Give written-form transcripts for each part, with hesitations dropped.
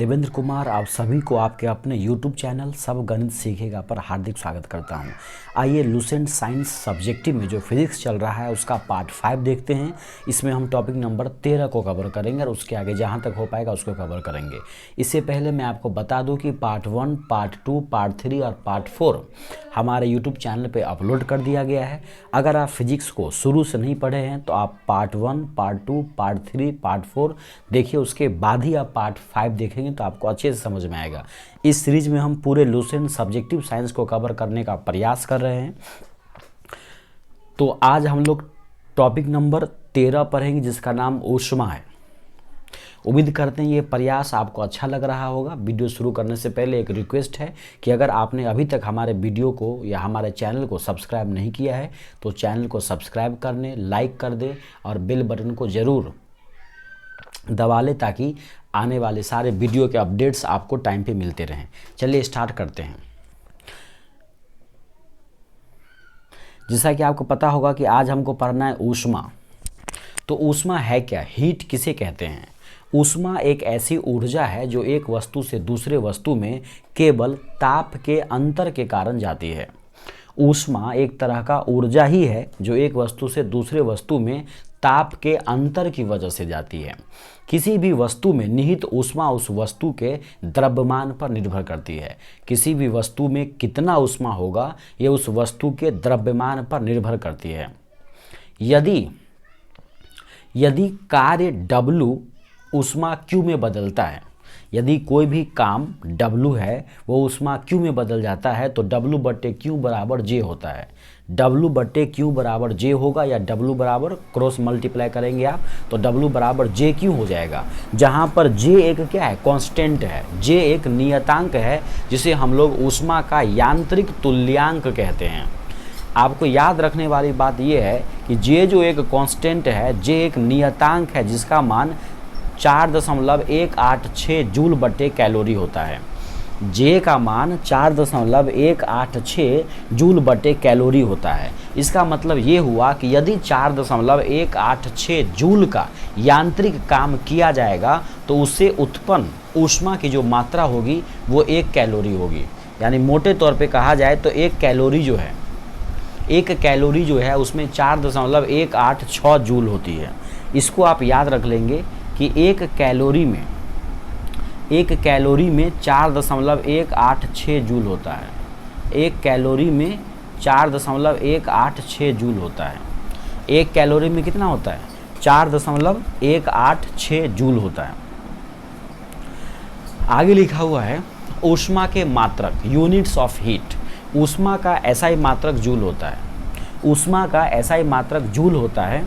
देवेंद्र कुमार आप सभी को आपके अपने YouTube चैनल सब गणित सीखेगा पर हार्दिक स्वागत करता हूं। आइए लुसेंट साइंस सब्जेक्टिव में जो फिजिक्स चल रहा है उसका पार्ट 5 देखते हैं। इसमें हम टॉपिक नंबर 13 को कवर करेंगे और उसके आगे जहां तक हो पाएगा उसको कवर करेंगे। इससे पहले मैं आपको बता दूं कि पार्ट 1, पार्ट 2, पार्ट 3 और पार्ट 4 हमारे YouTube चैनल पर अपलोड कर दिया गया है। अगर आप फिजिक्स को शुरू से नहीं पढ़े हैं तो आप पार्ट 1, पार्ट 2, पार्ट 3, पार्ट 4 देखिए, उसके बाद ही आप पार्ट 5 देखेंगे तो आपको अच्छे से समझ में आएगा। इस सीरीज में हम पूरे लुसेंट सब्जेक्टिव साइंस को कवर करने का प्रयास कर रहे हैं। तो आज हम लोग टॉपिक नंबर 13 पढ़ेंगे जिसका नाम ऊष्मा है। उम्मीद करते हैं ये प्रयास आपको अच्छा लग रहा होगा। वीडियो शुरू करने से पहले एक रिक्वेस्ट है कि अगर आपने अभी तक हमारे वीडियो को या हमारे चैनल को सब्सक्राइब नहीं किया है तो चैनल को सब्सक्राइब करने, लाइक कर दे और बेल बटन को ज़रूर दबा ले ताकि आने वाले सारे वीडियो के अपडेट्स आपको टाइम पे मिलते रहें। चलिए स्टार्ट करते हैं। जैसा कि आपको पता होगा कि आज हमको पढ़ना है ऊष्मा। तो ऊष्मा है क्या? हीट किसे कहते हैं? ऊष्मा एक ऐसी ऊर्जा है जो एक वस्तु से दूसरे वस्तु में केवल ताप के अंतर के कारण जाती है। ऊष्मा एक तरह का ऊर्जा ही है जो एक वस्तु से दूसरे वस्तु में ताप के अंतर की वजह से जाती है। किसी भी वस्तु में निहित ऊष्मा उस वस्तु के द्रव्यमान पर निर्भर करती है। किसी भी वस्तु में कितना ऊष्मा होगा यह उस वस्तु के द्रव्यमान पर निर्भर करती है। यदि कार्य W ऊष्मा Q में बदलता है, यदि कोई भी काम W है वो ऊष्मा Q में बदल जाता है तो W/Q बराबर J होता है। W/Q बराबर J होगा या W बराबर क्रॉस मल्टीप्लाई करेंगे आप तो W बराबर JQ हो जाएगा। जहाँ पर J एक क्या है? कांस्टेंट है। J एक नियतांक है जिसे हम लोग ऊष्मा का यांत्रिक तुल्यांक कहते हैं। आपको याद रखने वाली बात यह है कि J जो एक कांस्टेंट है, J एक नियतांक है जिसका मान 4.186 जूल बटे कैलोरी होता है। J का मान 4.186 जूल बटे कैलोरी होता है। इसका मतलब ये हुआ कि यदि 4.186 जूल का यांत्रिक काम किया जाएगा तो उससे उत्पन्न ऊष्मा की जो मात्रा होगी वो 1 कैलोरी होगी। यानी मोटे तौर पे कहा जाए तो 1 कैलोरी जो है उसमें 4.186 जूल होती है। इसको आप याद रख लेंगे कि 1 कैलोरी में 4.186 जूल होता है। 1 कैलोरी में 4.186 जूल होता है। 1 कैलोरी में कितना होता है? 4.186 जूल होता है। आगे लिखा हुआ है ऊष्मा के मात्रक, यूनिट्स ऑफ हीट। ऊष्मा का SI मात्रक जूल होता है। ऊष्मा का SI मात्रक जूल होता है।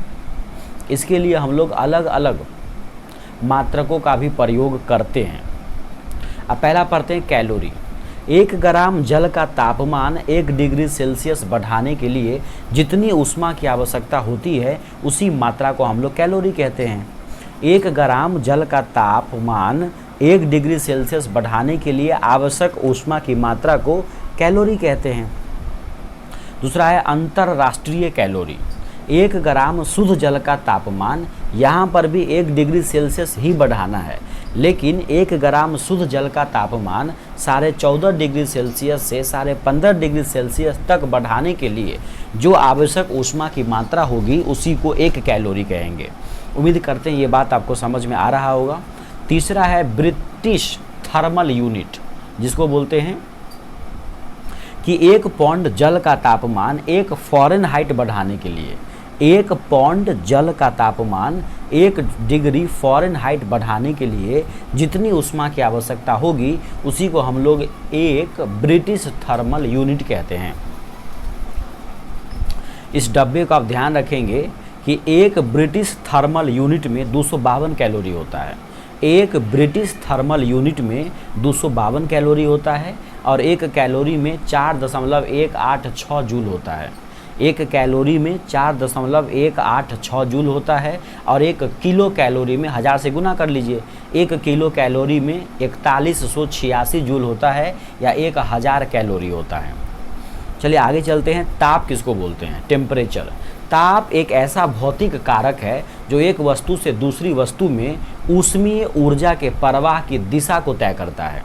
इसके लिए हम लोग अलग अलग मात्रकों का भी प्रयोग करते हैं। अब पहला पढ़ते हैं कैलोरी। 1 ग्राम जल का तापमान 1 डिग्री सेल्सियस बढ़ाने के लिए जितनी ऊष्मा की आवश्यकता होती है उसी मात्रा को हम लोग कैलोरी कहते हैं। 1 ग्राम जल का तापमान 1 डिग्री सेल्सियस बढ़ाने के लिए आवश्यक ऊष्मा की मात्रा को कैलोरी कहते हैं। दूसरा है अंतरराष्ट्रीय कैलोरी। 1 ग्राम शुद्ध जल का तापमान, यहाँ पर भी 1 डिग्री सेल्सियस ही बढ़ाना है, लेकिन 1 ग्राम शुद्ध जल का तापमान 14.5 डिग्री सेल्सियस से 15.5 डिग्री सेल्सियस तक बढ़ाने के लिए जो आवश्यक ऊष्मा की मात्रा होगी उसी को 1 कैलोरी कहेंगे। उम्मीद करते हैं ये बात आपको समझ में आ रहा होगा। तीसरा है ब्रिटिश थर्मल यूनिट, जिसको बोलते हैं कि 1 पौंड जल का तापमान 1 फ़ारेनहाइट बढ़ाने के लिए, 1 पौंड जल का तापमान 1 डिग्री फ़ारेनहाइट बढ़ाने के लिए जितनी ऊष्मा की आवश्यकता होगी उसी को हम लोग 1 ब्रिटिश थर्मल यूनिट कहते हैं। इस डब्बे का आप ध्यान रखेंगे कि 1 ब्रिटिश थर्मल यूनिट में 252 कैलोरी होता है। 1 ब्रिटिश थर्मल यूनिट में 252 कैलोरी होता है और 1 कैलोरी में 4.186 जूल होता है। 1 कैलोरी में 4.186 जूल होता है और 1 किलो कैलोरी में 1000 से गुना कर लीजिए। 1 किलो कैलोरी में 4186 जूल होता है या 1000 कैलोरी होता है। चलिए आगे चलते हैं। ताप किसको बोलते हैं? टेम्परेचर। ताप एक ऐसा भौतिक कारक है जो एक वस्तु से दूसरी वस्तु में ऊष्मीय ऊर्जा के प्रवाह की दिशा को तय करता है।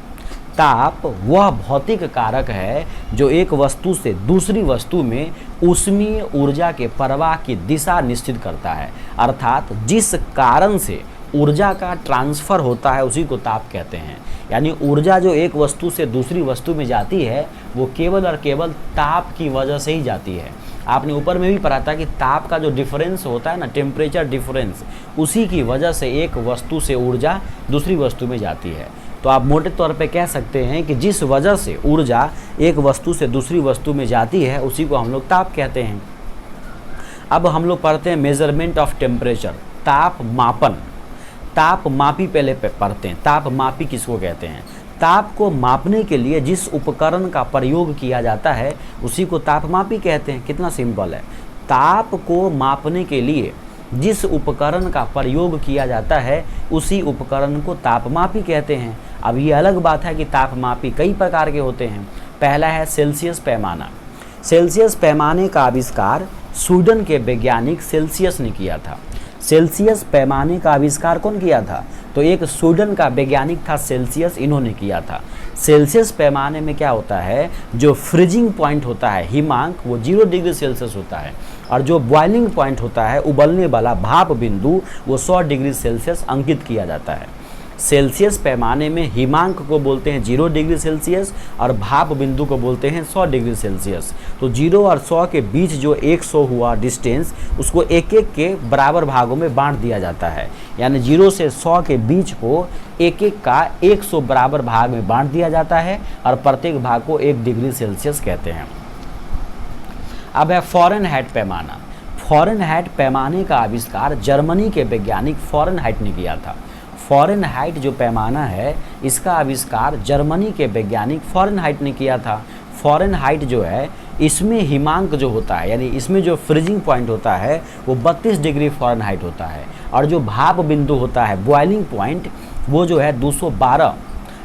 ताप वह भौतिक कारक है जो एक वस्तु से दूसरी वस्तु में ऊष्मीय ऊर्जा के प्रवाह की दिशा निश्चित करता है, अर्थात जिस कारण से ऊर्जा का ट्रांसफ़र होता है उसी को ताप कहते हैं। यानी ऊर्जा जो एक वस्तु से दूसरी वस्तु में जाती है वो केवल और केवल ताप की वजह से ही जाती है। आपने ऊपर में भी पढ़ा था कि ताप का जो डिफरेंस होता है ना, टेम्परेचर डिफरेंस, उसी की वजह से एक वस्तु से ऊर्जा दूसरी वस्तु में जाती है। तो आप मोटे तौर पे कह सकते हैं कि जिस वजह से ऊर्जा एक वस्तु से दूसरी वस्तु में जाती है उसी को हम लोग ताप कहते हैं। अब हम लोग पढ़ते हैं मेजरमेंट ऑफ टेम्परेचर, ताप मापन। ताप मापी पहले पढ़ते हैं। ताप मापी किसको कहते हैं? ताप को मापने के लिए जिस उपकरण का प्रयोग किया जाता है उसी को तापमापी कहते हैं। कितना सिंपल है। ताप को मापने के लिए जिस उपकरण का प्रयोग किया जाता है उसी उपकरण को तापमापी कहते हैं। अब ये अलग बात है कि तापमापी कई प्रकार के होते हैं। पहला है सेल्सियस पैमाना। सेल्सियस पैमाने का आविष्कार स्वीडन के वैज्ञानिक सेल्सियस ने किया था। सेल्सियस पैमाने का आविष्कार कौन किया था? तो एक स्वीडन का वैज्ञानिक था सेल्सियस, इन्होंने किया था। सेल्सियस पैमाने में क्या होता है, जो फ्रीजिंग पॉइंट होता है हिमांक वो 0 डिग्री सेल्सियस होता है, और जो बॉइलिंग पॉइंट होता है उबलने वाला भाप बिंदु वो 100 डिग्री सेल्सियस अंकित किया जाता है। सेल्सियस पैमाने में हिमांक को बोलते हैं 0 डिग्री सेल्सियस और भाप बिंदु को बोलते हैं 100 डिग्री सेल्सियस। तो 0 और 100 के बीच जो 100 हुआ डिस्टेंस उसको एक एक के बराबर भागों में बांट दिया जाता है। यानी 0 से 100 के बीच को एक एक का 100 बराबर भाग में बांट दिया जाता है और प्रत्येक भाग को 1 डिग्री सेल्सियस कहते हैं। अब है फ़ारेनहाइट पैमाना। फ़ारेनहाइट पैमाने का आविष्कार जर्मनी के वैज्ञानिक फ़ारेनहाइट ने किया था। फ़ारेनहाइट जो पैमाना है इसका आविष्कार जर्मनी के वैज्ञानिक फ़ारेनहाइट ने किया था। फ़ारेनहाइट जो है इसमें हिमांक जो होता है यानी इसमें जो फ्रीजिंग पॉइंट होता है वो 32 डिग्री फ़ारेनहाइट होता है, और जो भाप बिंदु होता है बॉइलिंग पॉइंट वो जो है 212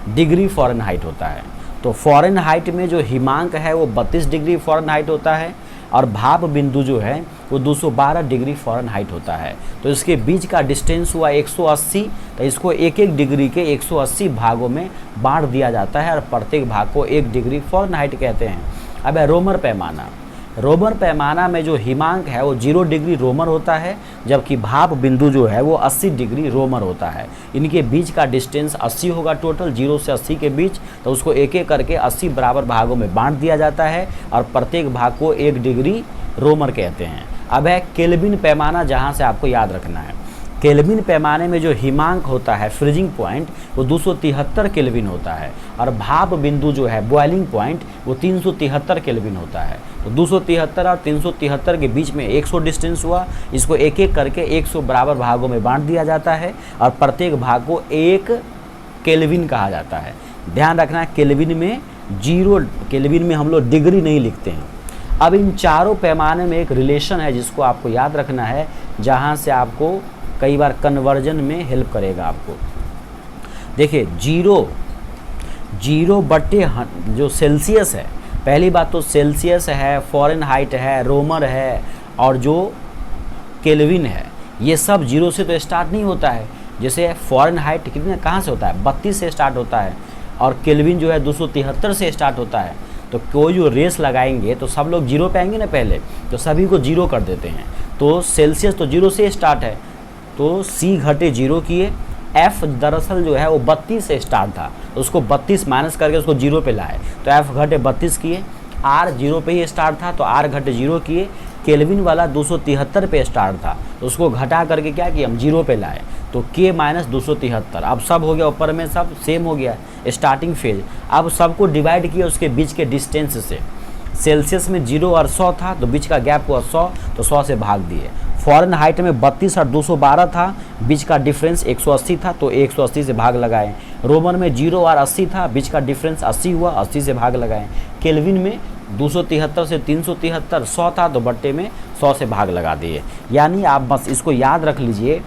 डिग्री फ़ारेनहाइट होता है। तो फ़ारेनहाइट में जो हिमांक है वो 32 डिग्री फ़ारेनहाइट होता है और भाप बिंदु जो है वो 212 डिग्री फ़ारेनहाइट होता है। तो इसके बीच का डिस्टेंस हुआ 180, तो इसको एक एक डिग्री के 180 भागों में बांट दिया जाता है और प्रत्येक भाग को 1 डिग्री फ़ारेनहाइट कहते हैं। अब है रोमर पैमाना। रोमर पैमाना में जो हिमांक है वो 0 डिग्री रोमर होता है, जबकि भाप बिंदु जो है वो 80 डिग्री रोमर होता है। इनके बीच का डिस्टेंस 80 होगा टोटल, 0 से 80 के बीच। तो उसको एक एक करके 80 बराबर भागों में बांट दिया जाता है और प्रत्येक भाग को 1 डिग्री रोमर कहते हैं। अब है केल्विन पैमाना, जहाँ से आपको याद रखना है। केल्विन पैमाने में जो हिमांक होता है फ्रीजिंग पॉइंट वो 273 केल्विन होता है, और भाप बिंदु जो है बॉइलिंग पॉइंट वो 373 केल्विन होता है। तो 273 और 373 के बीच में 100 डिस्टेंस हुआ। इसको एक एक करके 100 बराबर भागों में बांट दिया जाता है और प्रत्येक भाग को 1 केल्विन कहा जाता है। ध्यान रखना है केल्विन में 0 केल्विन में हम लोग डिग्री नहीं लिखते हैं। अब इन चारों पैमाने में एक रिलेशन है जिसको आपको याद रखना है, जहाँ से आपको कई बार कन्वर्जन में हेल्प करेगा आपको। देखिए 0 बट्टे जो सेल्सियस है, पहली बात तो सेल्सियस है, फ़ारेनहाइट है, रोमर है और जो केल्विन है, ये सब 0 से तो स्टार्ट नहीं होता है। जैसे फ़ारेनहाइट कितने कहाँ से होता है, 32 से स्टार्ट होता है, और केल्विन जो है 273 से स्टार्ट होता है। तो कोई जो रेस लगाएंगे तो सब लोग 0 पे आएंगे ना पहले, तो सभी को 0 कर देते हैं। तो सेल्सियस तो 0 से स्टार्ट है, तो C घटे 0 किए। F दरअसल जो है वो 32 से स्टार्ट था, तो उसको 32 माइनस करके उसको 0 पे लाए, तो F घटे 32 किए। R 0 पे ही स्टार्ट था तो R घटे 0 किए। केल्विन वाला 273 पे स्टार्ट था, तो उसको घटा करके क्या किया, हम 0 पे लाए, तो K माइनस 273। अब सब हो गया, ऊपर में सब सेम हो गया स्टार्टिंग फेज। अब सबको डिवाइड किया उसके बीच के डिस्टेंस से। सेल्सियस में 0 और 100 था तो बीच का गैप हुआ 100, तो 100 से भाग दिए। फ़ारेनहाइट में 32 और 212 था, बीच का डिफरेंस 180 था, तो 180 से भाग लगाए। रोमन में 0 और 80 था, बीच का डिफरेंस 80 हुआ, 80 से भाग लगाए। केल्विन में 273 से 373 100 था, तो बट्टे में 100 से भाग लगा दिए। यानी आप बस इसको याद रख लीजिए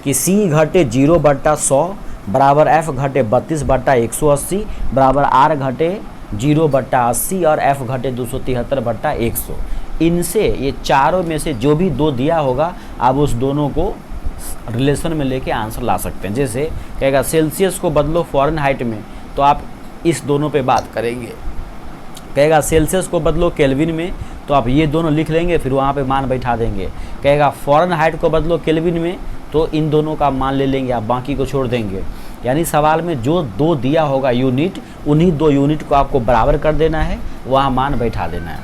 कि C घटे 0 बट्टा 100 बराबर F घटे 32 बट्टा 180 बराबर R घटे 0 बट्टा 80 और F घटे 273 बट्टा 100। इनसे ये चारों में से जो भी 2 दिया होगा आप उस दोनों को रिलेशन में लेके आंसर ला सकते हैं। जैसे कहेगा सेल्सियस को बदलो फ़ारेनहाइट में, तो आप इस दोनों पे बात करेंगे। कहेगा सेल्सियस को बदलो केल्विन में, तो आप ये दोनों लिख लेंगे, फिर वहाँ पे मान बैठा देंगे। कहेगा फ़ारेनहाइट को बदलो केल्विन में, तो इन दोनों का मान ले लेंगे, आप बाकी को छोड़ देंगे। यानी सवाल में जो 2 दिया होगा यूनिट, उन्हीं 2 यूनिट को आपको बराबर कर देना है, वहाँ मान बैठा देना है।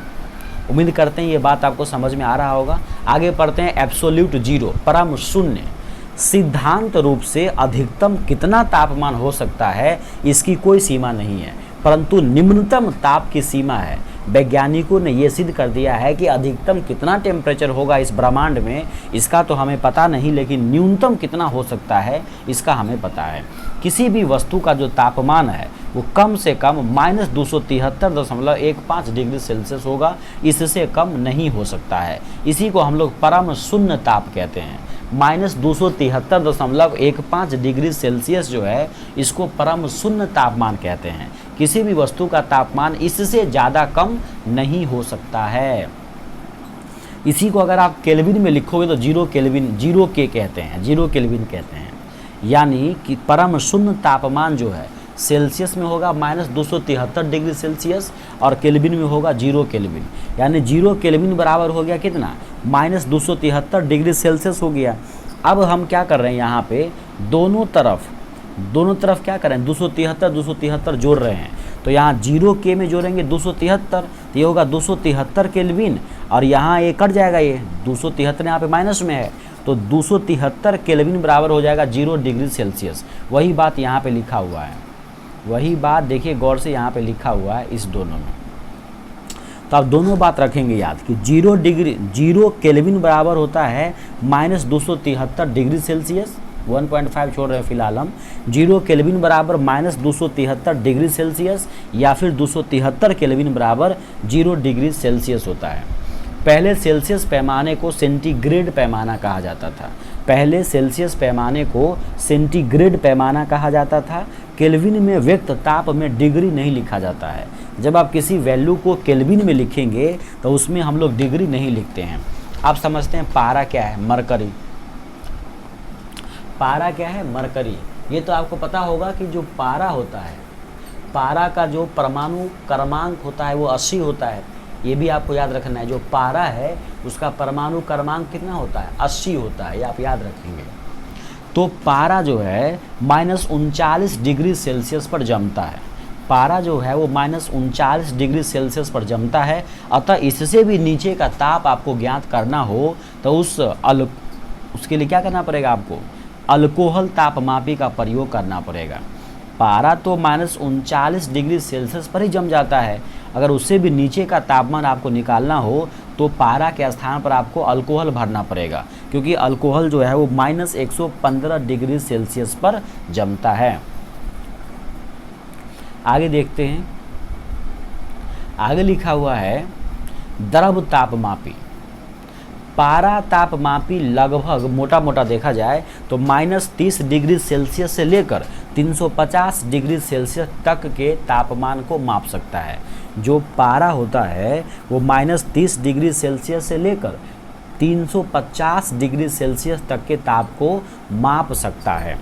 उम्मीद करते हैं ये बात आपको समझ में आ रहा होगा। आगे पढ़ते हैं एब्सोल्यूट जीरो, परम शून्य। सिद्धांत रूप से अधिकतम कितना तापमान हो सकता है इसकी कोई सीमा नहीं है, परंतु निम्नतम ताप की सीमा है। वैज्ञानिकों ने यह सिद्ध कर दिया है कि अधिकतम कितना टेम्परेचर होगा इस ब्रह्मांड में इसका तो हमें पता नहीं, लेकिन न्यूनतम कितना हो सकता है इसका हमें पता है। किसी भी वस्तु का जो तापमान है वो कम से कम -273.15 डिग्री सेल्सियस होगा, इससे कम नहीं हो सकता है। इसी को हम लोग परम शून्य ताप कहते हैं। -273.15 डिग्री सेल्सियस जो है इसको परम शून्य तापमान कहते हैं। किसी भी वस्तु का तापमान इससे ज़्यादा कम नहीं हो सकता है। इसी को अगर आप केल्विन में लिखोगे तो जीरो केल्विन, जीरो के कहते हैं, जीरो केल्विन कहते हैं। यानी कि परम शून्य तापमान जो है सेल्सियस में होगा -273 डिग्री सेल्सियस और केल्विन में होगा 0 केल्विन। यानी 0 केल्विन बराबर हो गया कितना, -273 डिग्री सेल्सियस हो गया। अब हम क्या कर रहे हैं, यहाँ पे दोनों तरफ क्या करें, 273 जोड़ रहे हैं। तो यहाँ 0 के में जोड़ेंगे 273, तो ये होगा 273 केल्विन, और यहाँ ये कट जाएगा, ये 273 यहाँ पे माइनस में है, तो 273 केल्विन बराबर हो जाएगा 0 डिग्री सेल्सियस। वही बात यहाँ पे लिखा हुआ है, वही बात देखिए गौर से यहाँ पे लिखा हुआ है इस दोनों में। तो आप दोनों बात रखेंगे याद कि 0 केल्विन बराबर होता है -273 डिग्री सेल्सियस, 1.5 छोड़ रहे हैं फिलहाल हम। 0 केल्विन बराबर -273 डिग्री सेल्सियस या फिर 273 केल्विन बराबर 0 डिग्री सेल्सियस होता है। पहले सेल्सियस पैमाने को सेंटीग्रेड पैमाना कहा जाता था। पहले सेल्सियस पैमाने को सेंटीग्रेड पैमाना कहा जाता था। केल्विन में व्यक्त ताप में डिग्री नहीं लिखा जाता है। जब आप किसी वैल्यू को केल्विन में लिखेंगे तो उसमें हम लोग डिग्री नहीं लिखते हैं। आप समझते हैं पारा क्या है, मरकरी। पारा क्या है, मरकरी। ये तो आपको पता होगा कि जो पारा होता है, पारा का जो परमाणु क्रमांक होता है वो 80 होता है। ये भी आपको याद रखना है, जो पारा है उसका परमाणु क्रमांक कितना होता है, 80 होता है, ये आप याद रखेंगे। तो पारा जो है -39 डिग्री सेल्सियस पर जमता है। पारा जो है वो -39 डिग्री सेल्सियस पर जमता है। अतः इससे भी नीचे का ताप आपको ज्ञात करना हो तो उसके लिए क्या करना पड़ेगा, आपको अल्कोहल तापमापी का प्रयोग करना पड़ेगा। पारा तो -39 डिग्री सेल्सियस पर ही जम जाता है। अगर उससे भी नीचे का तापमान आपको निकालना हो तो पारा के स्थान पर आपको अल्कोहल भरना पड़ेगा, क्योंकि अल्कोहल जो है वो -115 डिग्री सेल्सियस पर जमता है। आगे देखते हैं, आगे लिखा हुआ है द्रव तापमापी। पारा तापमापी लगभग मोटा मोटा देखा जाए तो -30 डिग्री सेल्सियस से लेकर 350 डिग्री सेल्सियस तक के तापमान को माप सकता है। जो पारा होता है वो -30 डिग्री सेल्सियस से लेकर 350 डिग्री सेल्सियस तक के ताप को माप सकता है।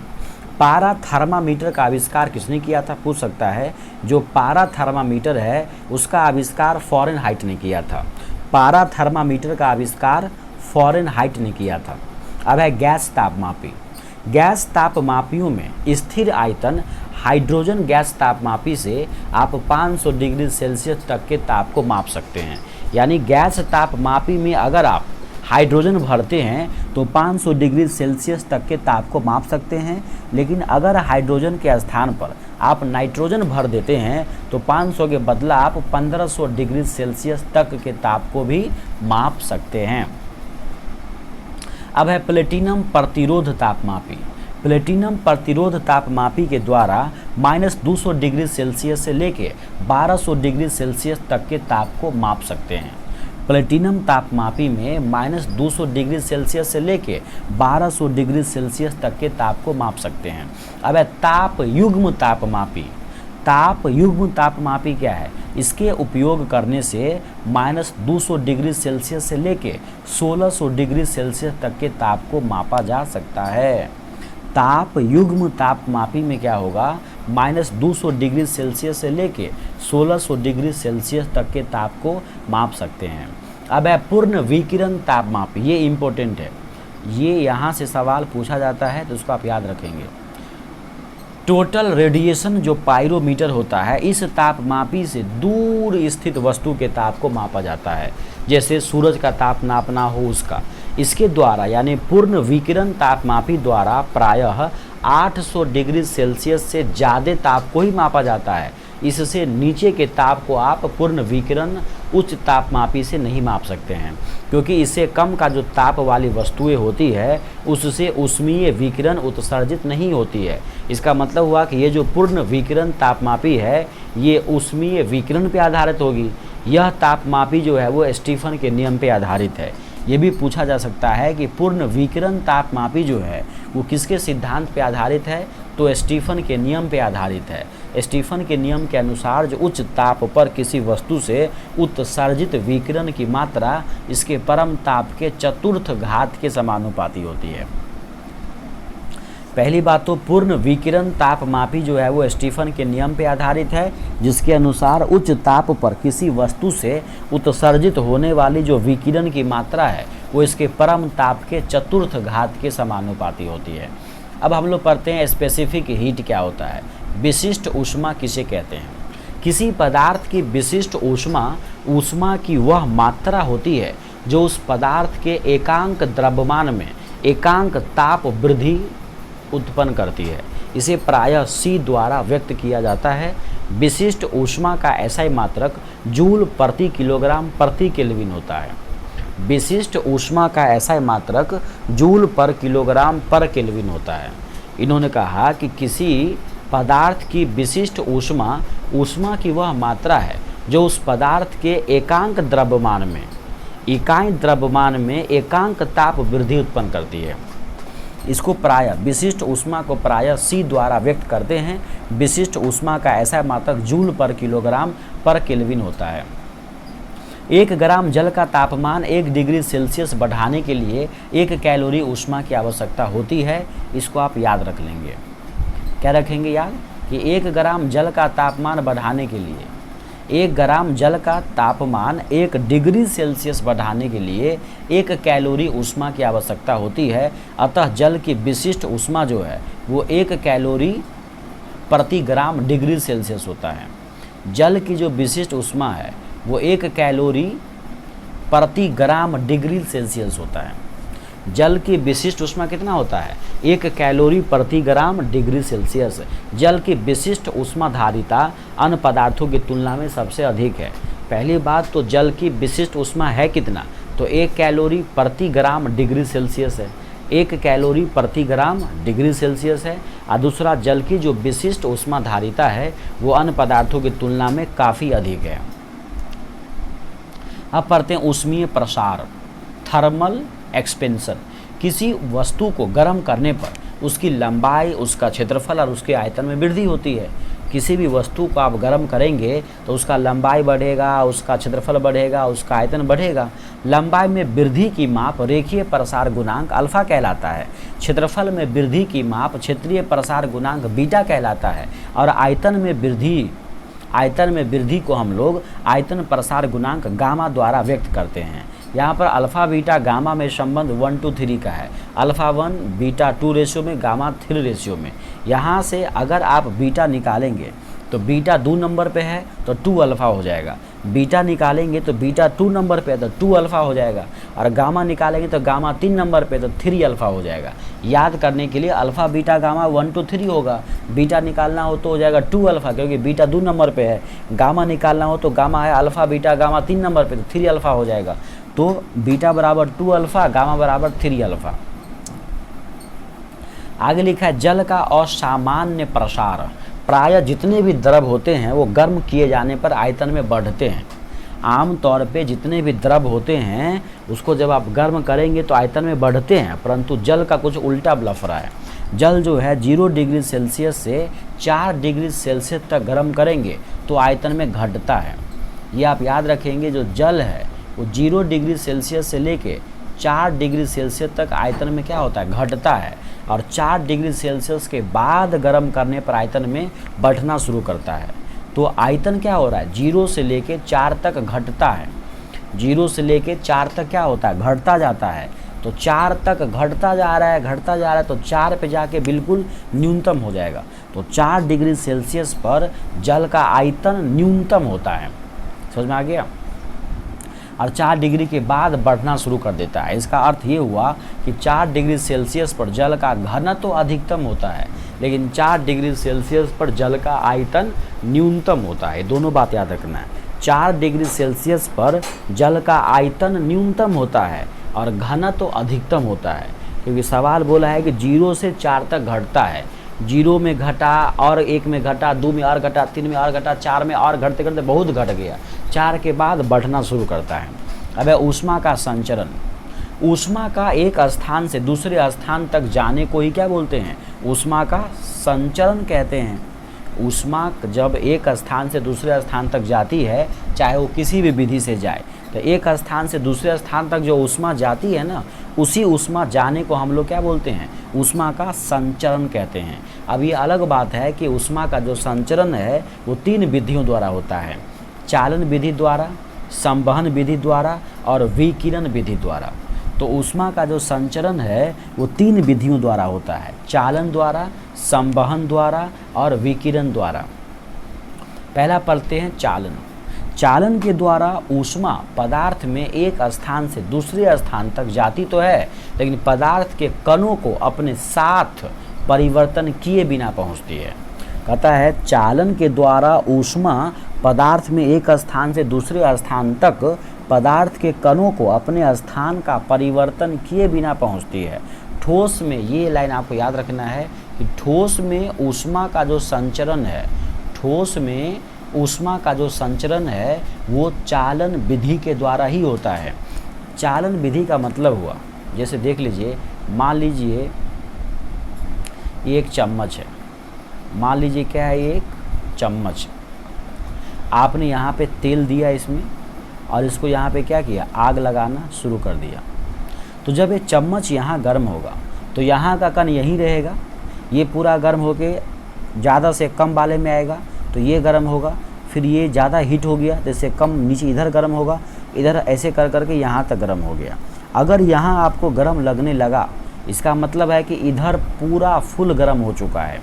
पारा थर्मामीटर का आविष्कार किसने किया था, पूछ सकता है। जो पारा थर्मामीटर है उसका आविष्कार फ़ारेनहाइट ने किया था। पारा थर्मामीटर का आविष्कार फ़ारेनहाइट ने किया था। अब है गैस तापमापी। गैस तापमापियों में स्थिर आयतन हाइड्रोजन गैस तापमापी से आप 500 डिग्री सेल्सियस तक के ताप को माप सकते हैं। यानी गैस तापमापी में अगर आप हाइड्रोजन भरते हैं तो 500 डिग्री सेल्सियस तक के ताप को माप सकते हैं, लेकिन अगर हाइड्रोजन के स्थान पर आप नाइट्रोजन भर देते हैं तो 500 के बदला आप 1500 डिग्री सेल्सियस तक के ताप को भी माप सकते हैं। अब है प्लेटिनम प्रतिरोध तापमापी। प्लेटिनम प्रतिरोध तापमापी के द्वारा -200 डिग्री सेल्सियस से लेके 1200 डिग्री सेल्सियस तक के ताप को माप सकते हैं। प्लेटिनम तापमापी में -200 डिग्री सेल्सियस से लेके 1200 डिग्री सेल्सियस तक के ताप को माप सकते हैं। अब है ताप युग्म तापमापी। ताप युग्म तापमापी क्या है? इसके उपयोग करने से -200 डिग्री सेल्सियस से लेके 1600 डिग्री सेल्सियस तक के ताप को मापा जा सकता है। ताप युग्म तापमापी में क्या होगा? -200 डिग्री सेल्सियस से लेके 1600 डिग्री सेल्सियस तक के ताप को माप सकते हैं। अब है पूर्ण विकिरण तापमापी, ये इम्पोर्टेंट है, ये यहाँ से सवाल पूछा जाता है तो उसको आप याद रखेंगे। टोटल रेडिएशन जो पायरोमीटर होता है, इस तापमापी से दूर स्थित वस्तु के ताप को मापा जाता है। जैसे सूरज का ताप नापना हो उसका, इसके द्वारा यानी पूर्ण विकिरण तापमापी द्वारा प्रायः 800 डिग्री सेल्सियस से ज़्यादा ताप को ही मापा जाता है। इससे नीचे के ताप को आप पूर्ण विकिरण उच्च तापमापी से नहीं माप सकते हैं, क्योंकि इससे कम का जो ताप वाली वस्तुएं होती है उससे ऊष्मीय विकिरण उत्सर्जित नहीं होती है। इसका मतलब हुआ कि ये जो पूर्ण विकिरण तापमापी है ये ऊष्मीय विकिरण पे आधारित होगी। यह तापमापी जो है वो स्टीफन के नियम पे आधारित है। ये भी पूछा जा सकता है कि पूर्ण विकिरण तापमापी जो है वो किसके सिद्धांत पे आधारित है? तो स्टीफन के नियम पे आधारित है। स्टीफन के नियम के अनुसार जो उच्च ताप पर किसी वस्तु से उत्सर्जित विकिरण की मात्रा इसके परम ताप के चतुर्थ घात के समानुपाती होती है। पहली बात तो पूर्ण विकिरण तापमापी जो है वो स्टीफन के नियम पे आधारित है, जिसके अनुसार उच्च ताप पर किसी वस्तु से उत्सर्जित होने वाली जो विकिरण की मात्रा है वो इसके परम ताप के चतुर्थ घात के समानुपाती होती है। अब हम लोग पढ़ते हैं स्पेसिफिक हीट क्या होता है। विशिष्ट ऊष्मा किसे कहते हैं? किसी पदार्थ की विशिष्ट ऊष्मा की वह मात्रा होती है जो उस पदार्थ के एकांक द्रव्यमान में एकांक ताप वृद्धि उत्पन्न करती है। इसे प्रायः C द्वारा व्यक्त किया जाता है। विशिष्ट ऊष्मा का SI मात्रक जूल प्रति किलोग्राम प्रति केल्विन होता है। विशिष्ट ऊष्मा का SI मात्रक जूल पर किलोग्राम पर केल्विन होता है। इन्होंने कहा कि किसी पदार्थ की विशिष्ट ऊष्मा की वह मात्रा है जो उस पदार्थ के एकांक द्रव्यमान में एकांक ताप वृद्धि उत्पन्न करती है। इसको प्रायः विशिष्ट ऊष्मा को प्रायः C द्वारा व्यक्त करते हैं। विशिष्ट ऊष्मा का SI मात्रक जूल पर किलोग्राम पर केल्विन होता है। 1 ग्राम जल का तापमान 1 डिग्री सेल्सियस बढ़ाने के लिए 1 कैलोरी ऊष्मा की आवश्यकता होती है। इसको आप याद रख लेंगे। क्या रखेंगे याद? कि 1 ग्राम जल का तापमान बढ़ाने के लिए 1 ग्राम जल का तापमान 1 डिग्री सेल्सियस बढ़ाने के लिए 1 कैलोरी ऊष्मा की आवश्यकता होती है। अतः जल की विशिष्ट ऊष्मा जो है वो 1 कैलोरी प्रति ग्राम डिग्री सेल्सियस होता है। जल की जो विशिष्ट ऊष्मा है वो 1 कैलोरी प्रति ग्राम डिग्री सेल्सियस होता है। जल की विशिष्ट ऊष्मा कितना होता है? 1 कैलोरी प्रति ग्राम डिग्री सेल्सियस। जल की विशिष्ट ऊष्मा धारिता अन्य पदार्थों की तुलना में सबसे अधिक है। पहली बात तो जल की विशिष्ट ऊष्मा है कितना? तो 1 कैलोरी प्रति ग्राम डिग्री सेल्सियस है। 1 कैलोरी प्रति ग्राम डिग्री सेल्सियस है। और दूसरा, जल की जो विशिष्ट ऊष्मा धारिता है वो अन्य पदार्थों की तुलना में काफ़ी अधिक है। अब पढ़ते हैं ऊष्मीय प्रसार, थर्मल एक्सपेंशन। किसी वस्तु को गर्म करने पर उसकी लंबाई, उसका क्षेत्रफल और उसके आयतन में वृद्धि होती है। किसी भी वस्तु को आप गर्म करेंगे तो उसका लंबाई बढ़ेगा, उसका क्षेत्रफल बढ़ेगा, उसका आयतन बढ़ेगा। लंबाई में वृद्धि की माप रेखीय प्रसार गुणांक अल्फा कहलाता है। क्षेत्रफल में वृद्धि की माप क्षेत्रीय प्रसार गुणांक बीटा कहलाता है। और आयतन में वृद्धि को हम लोग आयतन प्रसार गुणांक गामा द्वारा व्यक्त करते हैं। यहाँ पर अल्फ़ा बीटा गामा में संबंध 1:3 का है। अल्फ़ा 1 बीटा 2 रेशियो में, गामा 3 रेशियो में। यहाँ से अगर आप बीटा निकालेंगे तो बीटा 2 नंबर पे है तो 2 अल्फ़ा हो जाएगा। बीटा निकालेंगे तो बीटा 2 नंबर पे है तो 2 अल्फ़ा हो जाएगा। और गामा निकालेंगे तो गामा 3 नंबर पे तो 3 अल्फ़ा हो जाएगा। याद करने के लिए अल्फ़ा बीटा गामा 1 to 3 होगा। बीटा निकालना हो तो हो जाएगा 2 अल्फ़ा, क्योंकि बीटा 2 नंबर पे है। गामा निकालना हो तो गामा है अल्फ़ा बीटा गामा 3 नंबर पे तो 3 अल्फ़ा हो जाएगा। तो बीटा बराबर 2 अल्फ़ा, गामा बराबर 3 अल्फ़ा। आगे लिखा है जल का असामान्य प्रसार। प्रायः जितने भी द्रव होते हैं वो गर्म किए जाने पर आयतन में बढ़ते हैं। आमतौर पे जितने भी द्रव होते हैं उसको जब आप गर्म करेंगे तो आयतन में बढ़ते हैं, परंतु जल का कुछ उल्टा ब्लफ रहा है। जल जो है 0 डिग्री सेल्सियस से 4 डिग्री सेल्सियस तक गर्म करेंगे तो आयतन में घटता है। ये आप याद रखेंगे, जो जल है वो 0 डिग्री सेल्सियस से लेके 4 डिग्री सेल्सियस तक आयतन में क्या होता है, घटता है। और 4 डिग्री सेल्सियस के बाद गर्म करने पर आयतन में बढ़ना शुरू करता है। तो आयतन क्या हो रहा है, 0 से लेके 4 तक घटता है। 0 से लेके 4 तक क्या होता है, घटता जाता है। तो 4 तक घटता जा रहा है, घटता जा रहा है, तो 4 पे जाके बिल्कुल न्यूनतम हो जाएगा। तो 4 डिग्री सेल्सियस पर जल का आयतन न्यूनतम होता है। समझ में आ गया। और 4 डिग्री के बाद बढ़ना शुरू कर देता है। इसका अर्थ ये हुआ कि 4 डिग्री सेल्सियस पर जल का घनत्व तो अधिकतम होता है, लेकिन 4 डिग्री सेल्सियस पर जल का आयतन न्यूनतम होता है। दोनों बात याद रखना है। 4 डिग्री सेल्सियस पर जल का आयतन न्यूनतम होता है और घनत्व तो अधिकतम होता है, क्योंकि सवाल बोला है कि 0 से 4 तक घटता है। 0 में घटा और 1 में घटा, 2 में और घटा, 3 में और घटा, 4 में और घटते घटते बहुत घट गया। 4 के बाद बढ़ना शुरू करता है। अब है ऊष्मा का संचरण। ऊष्मा का एक स्थान से दूसरे स्थान तक जाने को ही क्या बोलते हैं, ऊष्मा का संचरण कहते हैं। ऊष्मा जब एक स्थान से दूसरे स्थान तक जाती है, चाहे वो किसी भी विधि से जाए, तो एक स्थान से दूसरे स्थान तक जो ऊष्मा जाती है ना, उसी ऊष्मा जाने को हम लोग क्या बोलते हैं, ऊष्मा का संचरण कहते हैं। अब ये अलग बात है कि ऊष्मा का जो संचरण है वो 3 विधियों द्वारा होता है, चालन विधि द्वारा, संवहन विधि द्वारा और विकिरण विधि द्वारा। तो ऊष्मा का जो संचरण है वो 3 विधियों द्वारा होता है, चालन द्वारा, संवहन द्वारा और विकिरण द्वारा। पहला पढ़ते हैं चालन। चालन के द्वारा ऊष्मा पदार्थ में एक स्थान से दूसरे स्थान तक जाती तो है, लेकिन पदार्थ के कणों को अपने साथ परिवर्तन किए बिना पहुंचती है। कहता है चालन के द्वारा ऊष्मा पदार्थ में एक स्थान से दूसरे स्थान तक पदार्थ के कणों को अपने स्थान का परिवर्तन किए बिना पहुंचती है। ठोस में ये लाइन आपको याद रखना है कि ठोस में ऊष्मा का जो संचरण है, ठोस में ऊष्मा का जो संचरण है वो चालन विधि के द्वारा ही होता है। चालन विधि का मतलब हुआ, जैसे देख लीजिए, मान लीजिए ये एक चम्मच है, मान लीजिए क्या है, ये एक चम्मच। आपने यहाँ पे तेल दिया इसमें और इसको यहाँ पे क्या किया, आग लगाना शुरू कर दिया। तो जब ये चम्मच यहाँ गर्म होगा तो यहाँ का कण यहीं रहेगा, ये पूरा गर्म होके ज़्यादा से कम वाले में आएगा, तो ये गर्म होगा, फिर ये ज़्यादा हीट हो गया तो इससे कम नीचे इधर गर्म होगा, इधर ऐसे कर करके यहाँ तक गर्म हो गया। अगर यहाँ आपको गर्म लगने लगा, इसका मतलब है कि इधर पूरा फुल गर्म हो चुका है।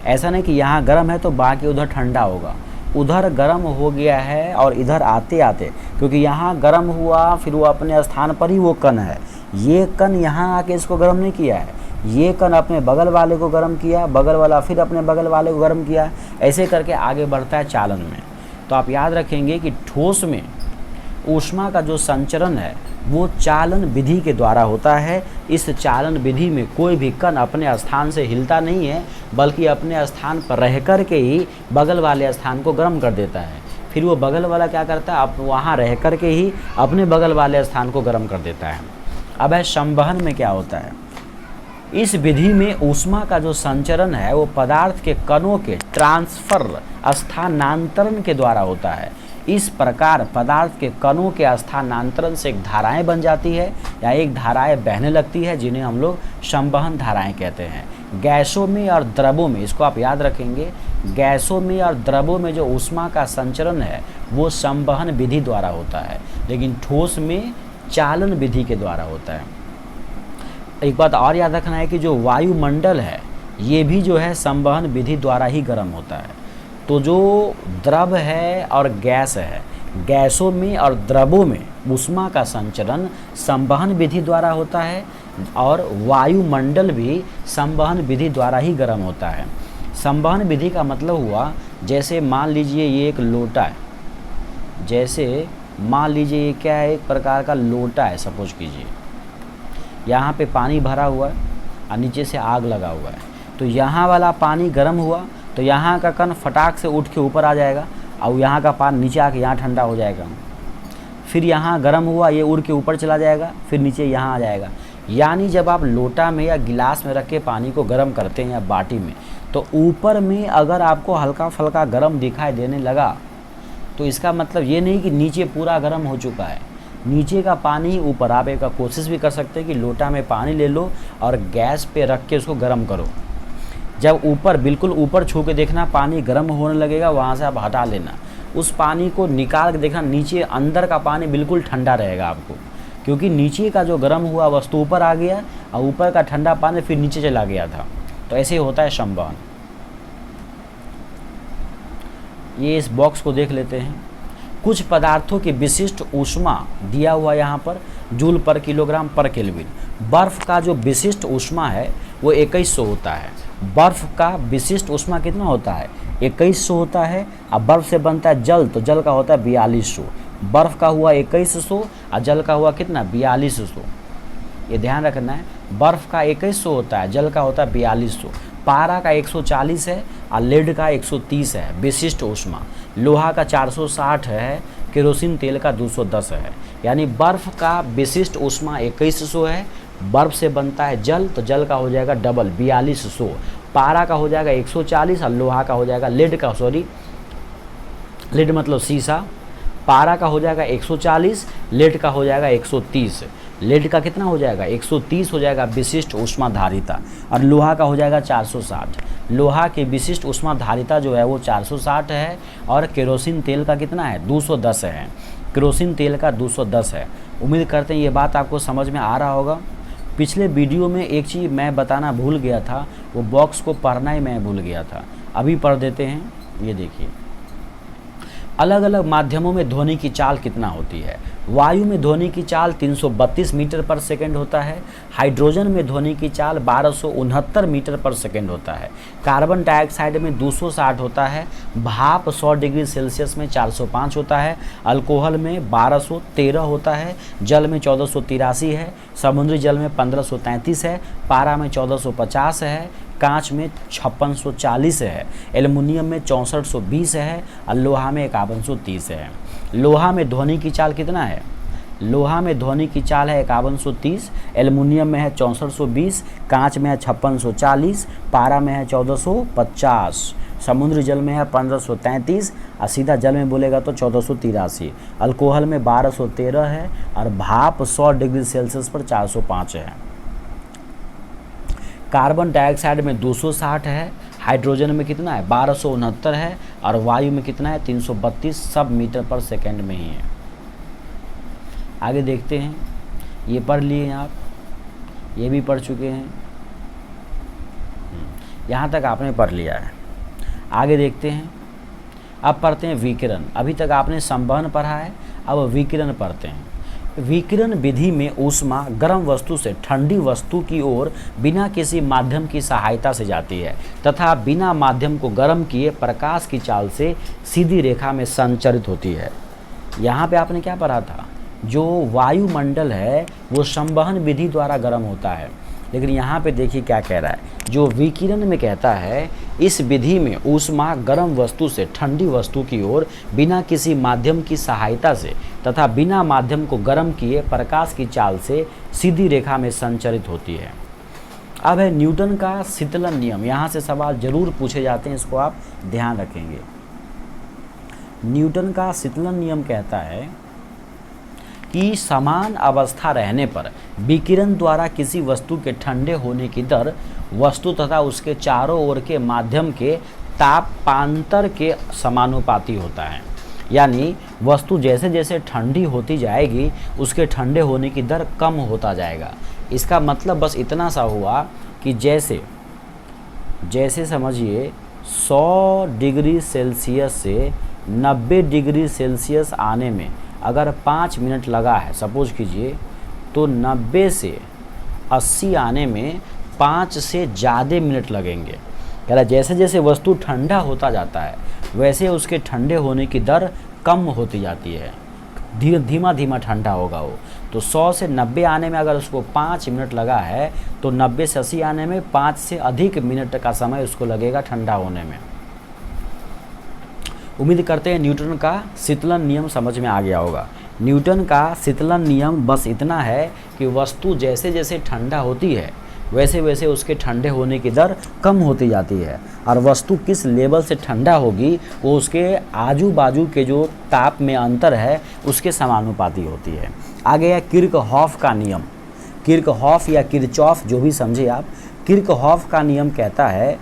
ऐसा नहीं कि यहाँ गर्म है तो बाकी उधर ठंडा होगा, उधर गर्म हो गया है और इधर आते आते, क्योंकि यहाँ गर्म हुआ फिर वो अपने स्थान पर ही वो कण है, ये कण यहाँ आके इसको गर्म नहीं किया है, ये कण अपने बगल वाले को गर्म किया, बगल वाला फिर अपने बगल वाले को गर्म किया, ऐसे करके आगे बढ़ता है चालन में। तो आप याद रखेंगे कि ठोस में ऊष्मा का जो संचरण है वो चालन विधि के द्वारा होता है। इस चालन विधि में कोई भी कण अपने स्थान से हिलता नहीं है, बल्कि अपने स्थान पर रह कर के ही बगल वाले स्थान को गर्म कर देता है। फिर वो बगल वाला क्या करता है, अब वहाँ रह कर के ही अपने बगल वाले स्थान को गर्म कर देता है। अब है संवहन में क्या होता है। इस विधि में ऊष्मा का जो संचरण है वो पदार्थ के कणों के ट्रांसफर, स्थानांतरण के द्वारा होता है। इस प्रकार पदार्थ के कणों के स्थानांतरण से एक धाराएं बन जाती है या एक धाराएं बहने लगती है, जिन्हें हम लोग संवहन धाराएं कहते हैं। गैसों में और द्रवों में, इसको आप याद रखेंगे, गैसों में और द्रवों में जो ऊष्मा का संचरण है वो संवहन विधि द्वारा होता है, लेकिन ठोस में चालन विधि के द्वारा होता है। एक बात और याद रखना है कि जो वायुमंडल है ये भी जो है संवहन विधि द्वारा ही गर्म होता है। तो जो द्रव है और गैस है, गैसों में और द्रवों में ऊष्मा का संचरण संवहन विधि द्वारा होता है और वायुमंडल भी संवहन विधि द्वारा ही गर्म होता है। संवहन विधि का मतलब हुआ, जैसे मान लीजिए ये एक लोटा है, जैसे मान लीजिए ये क्या है, एक प्रकार का लोटा है, सपोज कीजिए यहाँ पे पानी भरा हुआ है और नीचे से आग लगा हुआ है। तो यहाँ वाला पानी गर्म हुआ तो यहाँ का कण फटाक से उठ के ऊपर आ जाएगा और यहाँ का पानी नीचे आके यहाँ ठंडा हो जाएगा। फिर यहाँ गर्म हुआ, ये उड़ के ऊपर चला जाएगा, फिर नीचे यहाँ आ जाएगा। यानी जब आप लोटा में या गिलास में रख के पानी को गर्म करते हैं या बाटी में, तो ऊपर में अगर आपको हल्का फुल्का गर्म दिखाई देने लगा तो इसका मतलब ये नहीं कि नीचे पूरा गर्म हो चुका है, नीचे का पानी ही ऊपर। आप एक कोशिश भी कर सकते हैं कि लोटा में पानी ले लो और गैस पे रख के उसको गर्म करो। जब ऊपर बिल्कुल ऊपर छू के देखना पानी गर्म होने लगेगा, वहाँ से आप हटा लेना, उस पानी को निकाल के देखना, नीचे अंदर का पानी बिल्कुल ठंडा रहेगा आपको, क्योंकि नीचे का जो गर्म हुआ वस्तु ऊपर आ गया और ऊपर का ठंडा पानी फिर नीचे चला गया था। तो ऐसे होता है संवहन। ये इस बॉक्स को देख लेते हैं। कुछ पदार्थों की विशिष्ट ऊष्मा दिया हुआ यहाँ पर जूल पर किलोग्राम पर केल्विन। बर्फ़ का जो विशिष्ट ऊष्मा है वो 2100 होता है। बर्फ़ का विशिष्ट ऊष्मा कितना होता है? 2100 होता है। अब बर्फ़ से बनता है जल, तो जल का होता है 4200। बर्फ़ का हुआ 2100 और जल का हुआ कितना? 4200। ये ध्यान रखना है, बर्फ़ का 2100 होता है, जल का होता है 4200। पारा का 140 है और लेड का 130 है विशिष्ट ऊष्मा। लोहा का 460 है, केरोसिन तेल का 210 है। यानी बर्फ़ का विशिष्ट ऊष्मा 2100 है। बर्फ़ से बनता है जल, तो जल का हो जाएगा डबल 4200। पारा का हो जाएगा 140 और लोहा का हो जाएगा लेड मतलब शीशा। पारा का हो जाएगा 140, लेड का हो जाएगा 130। लेड का कितना हो जाएगा? 130 हो जाएगा विशिष्ट ऊष्मा धारिता, और लोहा का हो जाएगा 460। लोहा की विशिष्ट ऊष्मा धारिता जो है वो 460 है, और केरोसिन तेल का कितना है? 210 है। केरोसिन तेल का 210 है। उम्मीद करते हैं ये बात आपको समझ में आ रहा होगा। पिछले वीडियो में एक चीज़ मैं बताना भूल गया था, वो बॉक्स को पढ़ना ही मैं भूल गया था, अभी पढ़ देते हैं। ये देखिए, अलग अलग माध्यमों में ध्वनि की चाल कितना होती है। वायु में ध्वनि की चाल 332 मीटर पर सेकंड होता है। हाइड्रोजन में ध्वनि की चाल 1269 मीटर पर सेकंड होता है। कार्बन डाइऑक्साइड में 260 होता है। भाप 100 डिग्री सेल्सियस में 405 होता है। अल्कोहल में 1213 होता है। जल में 1483 है। समुद्री जल में 1533 है। पारा में 1450 है। कांच में 5640 है। एल्युमिनियम में 6420 है और लोहा में 5130 है। लोहा में ध्वनि की चाल कितना है? लोहा में ध्वनि की चाल है 5130, एल्युमिनियम में है 6420, कांच में है 5640, पारा में है 1450, समुद्री जल में है 1533 और सीधा जल में बोलेगा तो 1483। अल्कोहल में 1213 है और भाप 100 डिग्री सेल्सियस पर 405 है। कार्बन डाइऑक्साइड में 260 है। हाइड्रोजन में कितना है? 1269 है। और वायु में कितना है? 332 सब मीटर पर सेकंड में ही है। आगे देखते हैं। ये पढ़ लिए हैं आप, ये भी पढ़ चुके हैं, यहाँ तक आपने पढ़ लिया है। आगे देखते हैं। अब पढ़ते हैं विकिरण। अभी तक आपने संवहन पढ़ा है, अब विकिरण पढ़ते हैं। विकिरण विधि में ऊष्मा गर्म वस्तु से ठंडी वस्तु की ओर बिना किसी माध्यम की सहायता से जाती है तथा बिना माध्यम को गर्म किए प्रकाश की चाल से सीधी रेखा में संचरित होती है। यहाँ पे आपने क्या पढ़ा था? जो वायुमंडल है वो संवहन विधि द्वारा गर्म होता है, लेकिन यहाँ पे देखिए क्या कह रहा है। जो विकिरण में कहता है, इस विधि में ऊष्मा गर्म वस्तु से ठंडी वस्तु की ओर बिना किसी माध्यम की सहायता से तथा बिना माध्यम को गर्म किए प्रकाश की चाल से सीधी रेखा में संचरित होती है। अब है न्यूटन का शीतलन नियम। यहाँ से सवाल जरूर पूछे जाते हैं, इसको आप ध्यान रखेंगे। न्यूटन का शीतलन नियम कहता है कि समान अवस्था रहने पर विकिरण द्वारा किसी वस्तु के ठंडे होने की दर वस्तु तथा उसके चारों ओर के माध्यम के तापांतर के समानुपाती होता है। यानी वस्तु जैसे जैसे ठंडी होती जाएगी उसके ठंडे होने की दर कम होता जाएगा। इसका मतलब बस इतना सा हुआ कि जैसे समझिए 100 डिग्री सेल्सियस से 90 डिग्री सेल्सियस आने में अगर 5 मिनट लगा है, सपोज कीजिए, तो 90 से 80 आने में 5 से ज़्यादा मिनट लगेंगे। कह रहा जैसे जैसे वस्तु ठंडा होता जाता है वैसे उसके ठंडे होने की दर कम होती जाती है, धीमा धीमा ठंडा होगा वो। तो 100 से 90 आने में अगर उसको 5 मिनट लगा है तो 90 से 80 आने में 5 से अधिक मिनट का समय उसको लगेगा ठंडा होने में। उम्मीद करते हैं न्यूटन का शीतलन नियम समझ में आ गया होगा। न्यूटन का शीतलन नियम बस इतना है कि वस्तु जैसे जैसे ठंडा होती है वैसे वैसे उसके ठंडे होने की दर कम होती जाती है, और वस्तु किस लेवल से ठंडा होगी वो उसके आजू बाजू के जो ताप में अंतर है उसके समानुपाती होती है। आगे है किर्चहॉफ का नियम। किर्चहॉफ या किरचॉफ जो भी समझे आप। किर्चहॉफ का नियम कहता है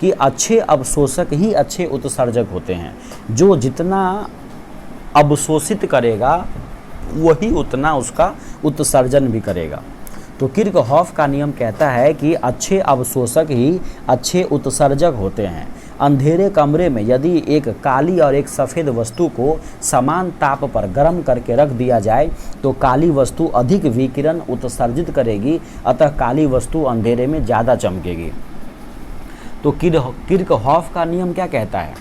कि अच्छे अवशोषक ही अच्छे उत्सर्जक होते हैं। जो जितना अवशोषित करेगा वही उतना उसका उत्सर्जन भी करेगा। तो किर्चहॉफ का नियम कहता है कि अच्छे अवशोषक ही अच्छे उत्सर्जक होते हैं। अंधेरे कमरे में यदि एक काली और एक सफ़ेद वस्तु को समान ताप पर गर्म करके रख दिया जाए तो काली वस्तु अधिक विकिरण उत्सर्जित करेगी, अतः काली वस्तु अंधेरे में ज़्यादा चमकेगी। तो किर्चहॉफ का नियम क्या कहता है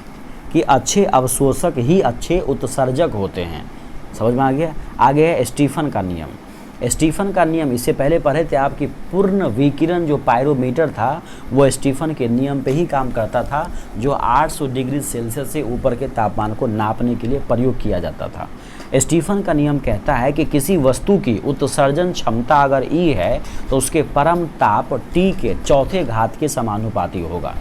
कि अच्छे अवशोषक ही अच्छे उत्सर्जक होते हैं। समझ में आ गया। आगे है स्टीफन का नियम। स्टीफन का नियम इससे पहले पढ़े थे आपकी पूर्ण विकिरण जो पायरोमीटर था वो स्टीफन के नियम पे ही काम करता था, जो 800 डिग्री सेल्सियस से ऊपर के तापमान को नापने के लिए प्रयोग किया जाता था। स्टीफन का नियम कहता है कि किसी वस्तु की उत्सर्जन क्षमता अगर E है तो उसके परम ताप T के चौथे घात के समानुपाती होगा।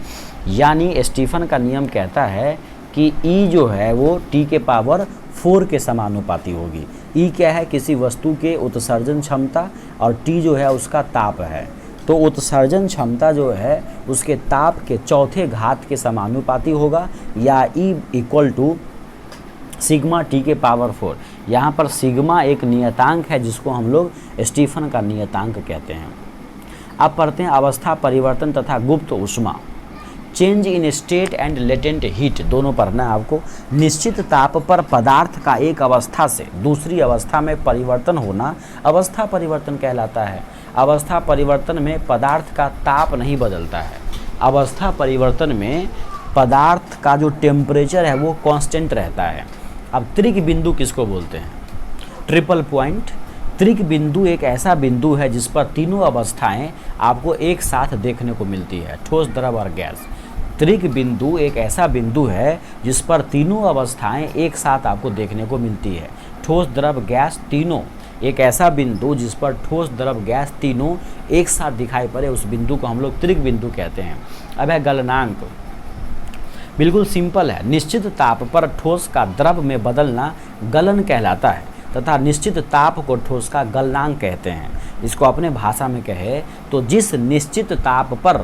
यानी स्टीफन का नियम कहता है कि E जो है वो T के पावर 4 के समानुपाती होगी। E क्या है? किसी वस्तु के उत्सर्जन क्षमता, और T जो है उसका ताप है। तो उत्सर्जन क्षमता जो है उसके ताप के चौथे घात के समानुपाती होगा, या E equal to sigma T के पावर 4। यहाँ पर सिग्मा एक नियतांक है जिसको हम लोग स्टीफन का नियतांक कहते हैं। अब पढ़ते हैं अवस्था परिवर्तन तथा गुप्त ऊष्मा। Change in state and latent heat दोनों पढ़ना है आपको। निश्चित ताप पर पदार्थ का एक अवस्था से दूसरी अवस्था में परिवर्तन होना अवस्था परिवर्तन कहलाता है। अवस्था परिवर्तन में पदार्थ का ताप नहीं बदलता है। अवस्था परिवर्तन में पदार्थ का जो टेम्परेचर है वो कांस्टेंट रहता है। अब त्रिक बिंदु किसको बोलते हैं? Triple point. त्रिक बिंदु एक ऐसा बिंदु है जिस पर तीनों अवस्थाएं आपको एक साथ देखने को मिलती है, ठोस, द्रव और गैस। त्रिक बिंदु एक ऐसा बिंदु है जिस पर तीनों अवस्थाएं एक साथ आपको देखने को मिलती है, ठोस, द्रव, गैस तीनों। एक ऐसा बिंदु जिस पर ठोस, द्रव, गैस तीनों एक साथ दिखाई पड़े उस बिंदु को हम लोग त्रिक बिंदु कहते हैं। अब है गलनांक। बिल्कुल सिंपल है। निश्चित ताप पर ठोस का द्रव में बदलना गलन कहलाता है तथा निश्चित ताप को ठोस का गलनांक कहते हैं। इसको अपने भाषा में कहे तो जिस निश्चित ताप पर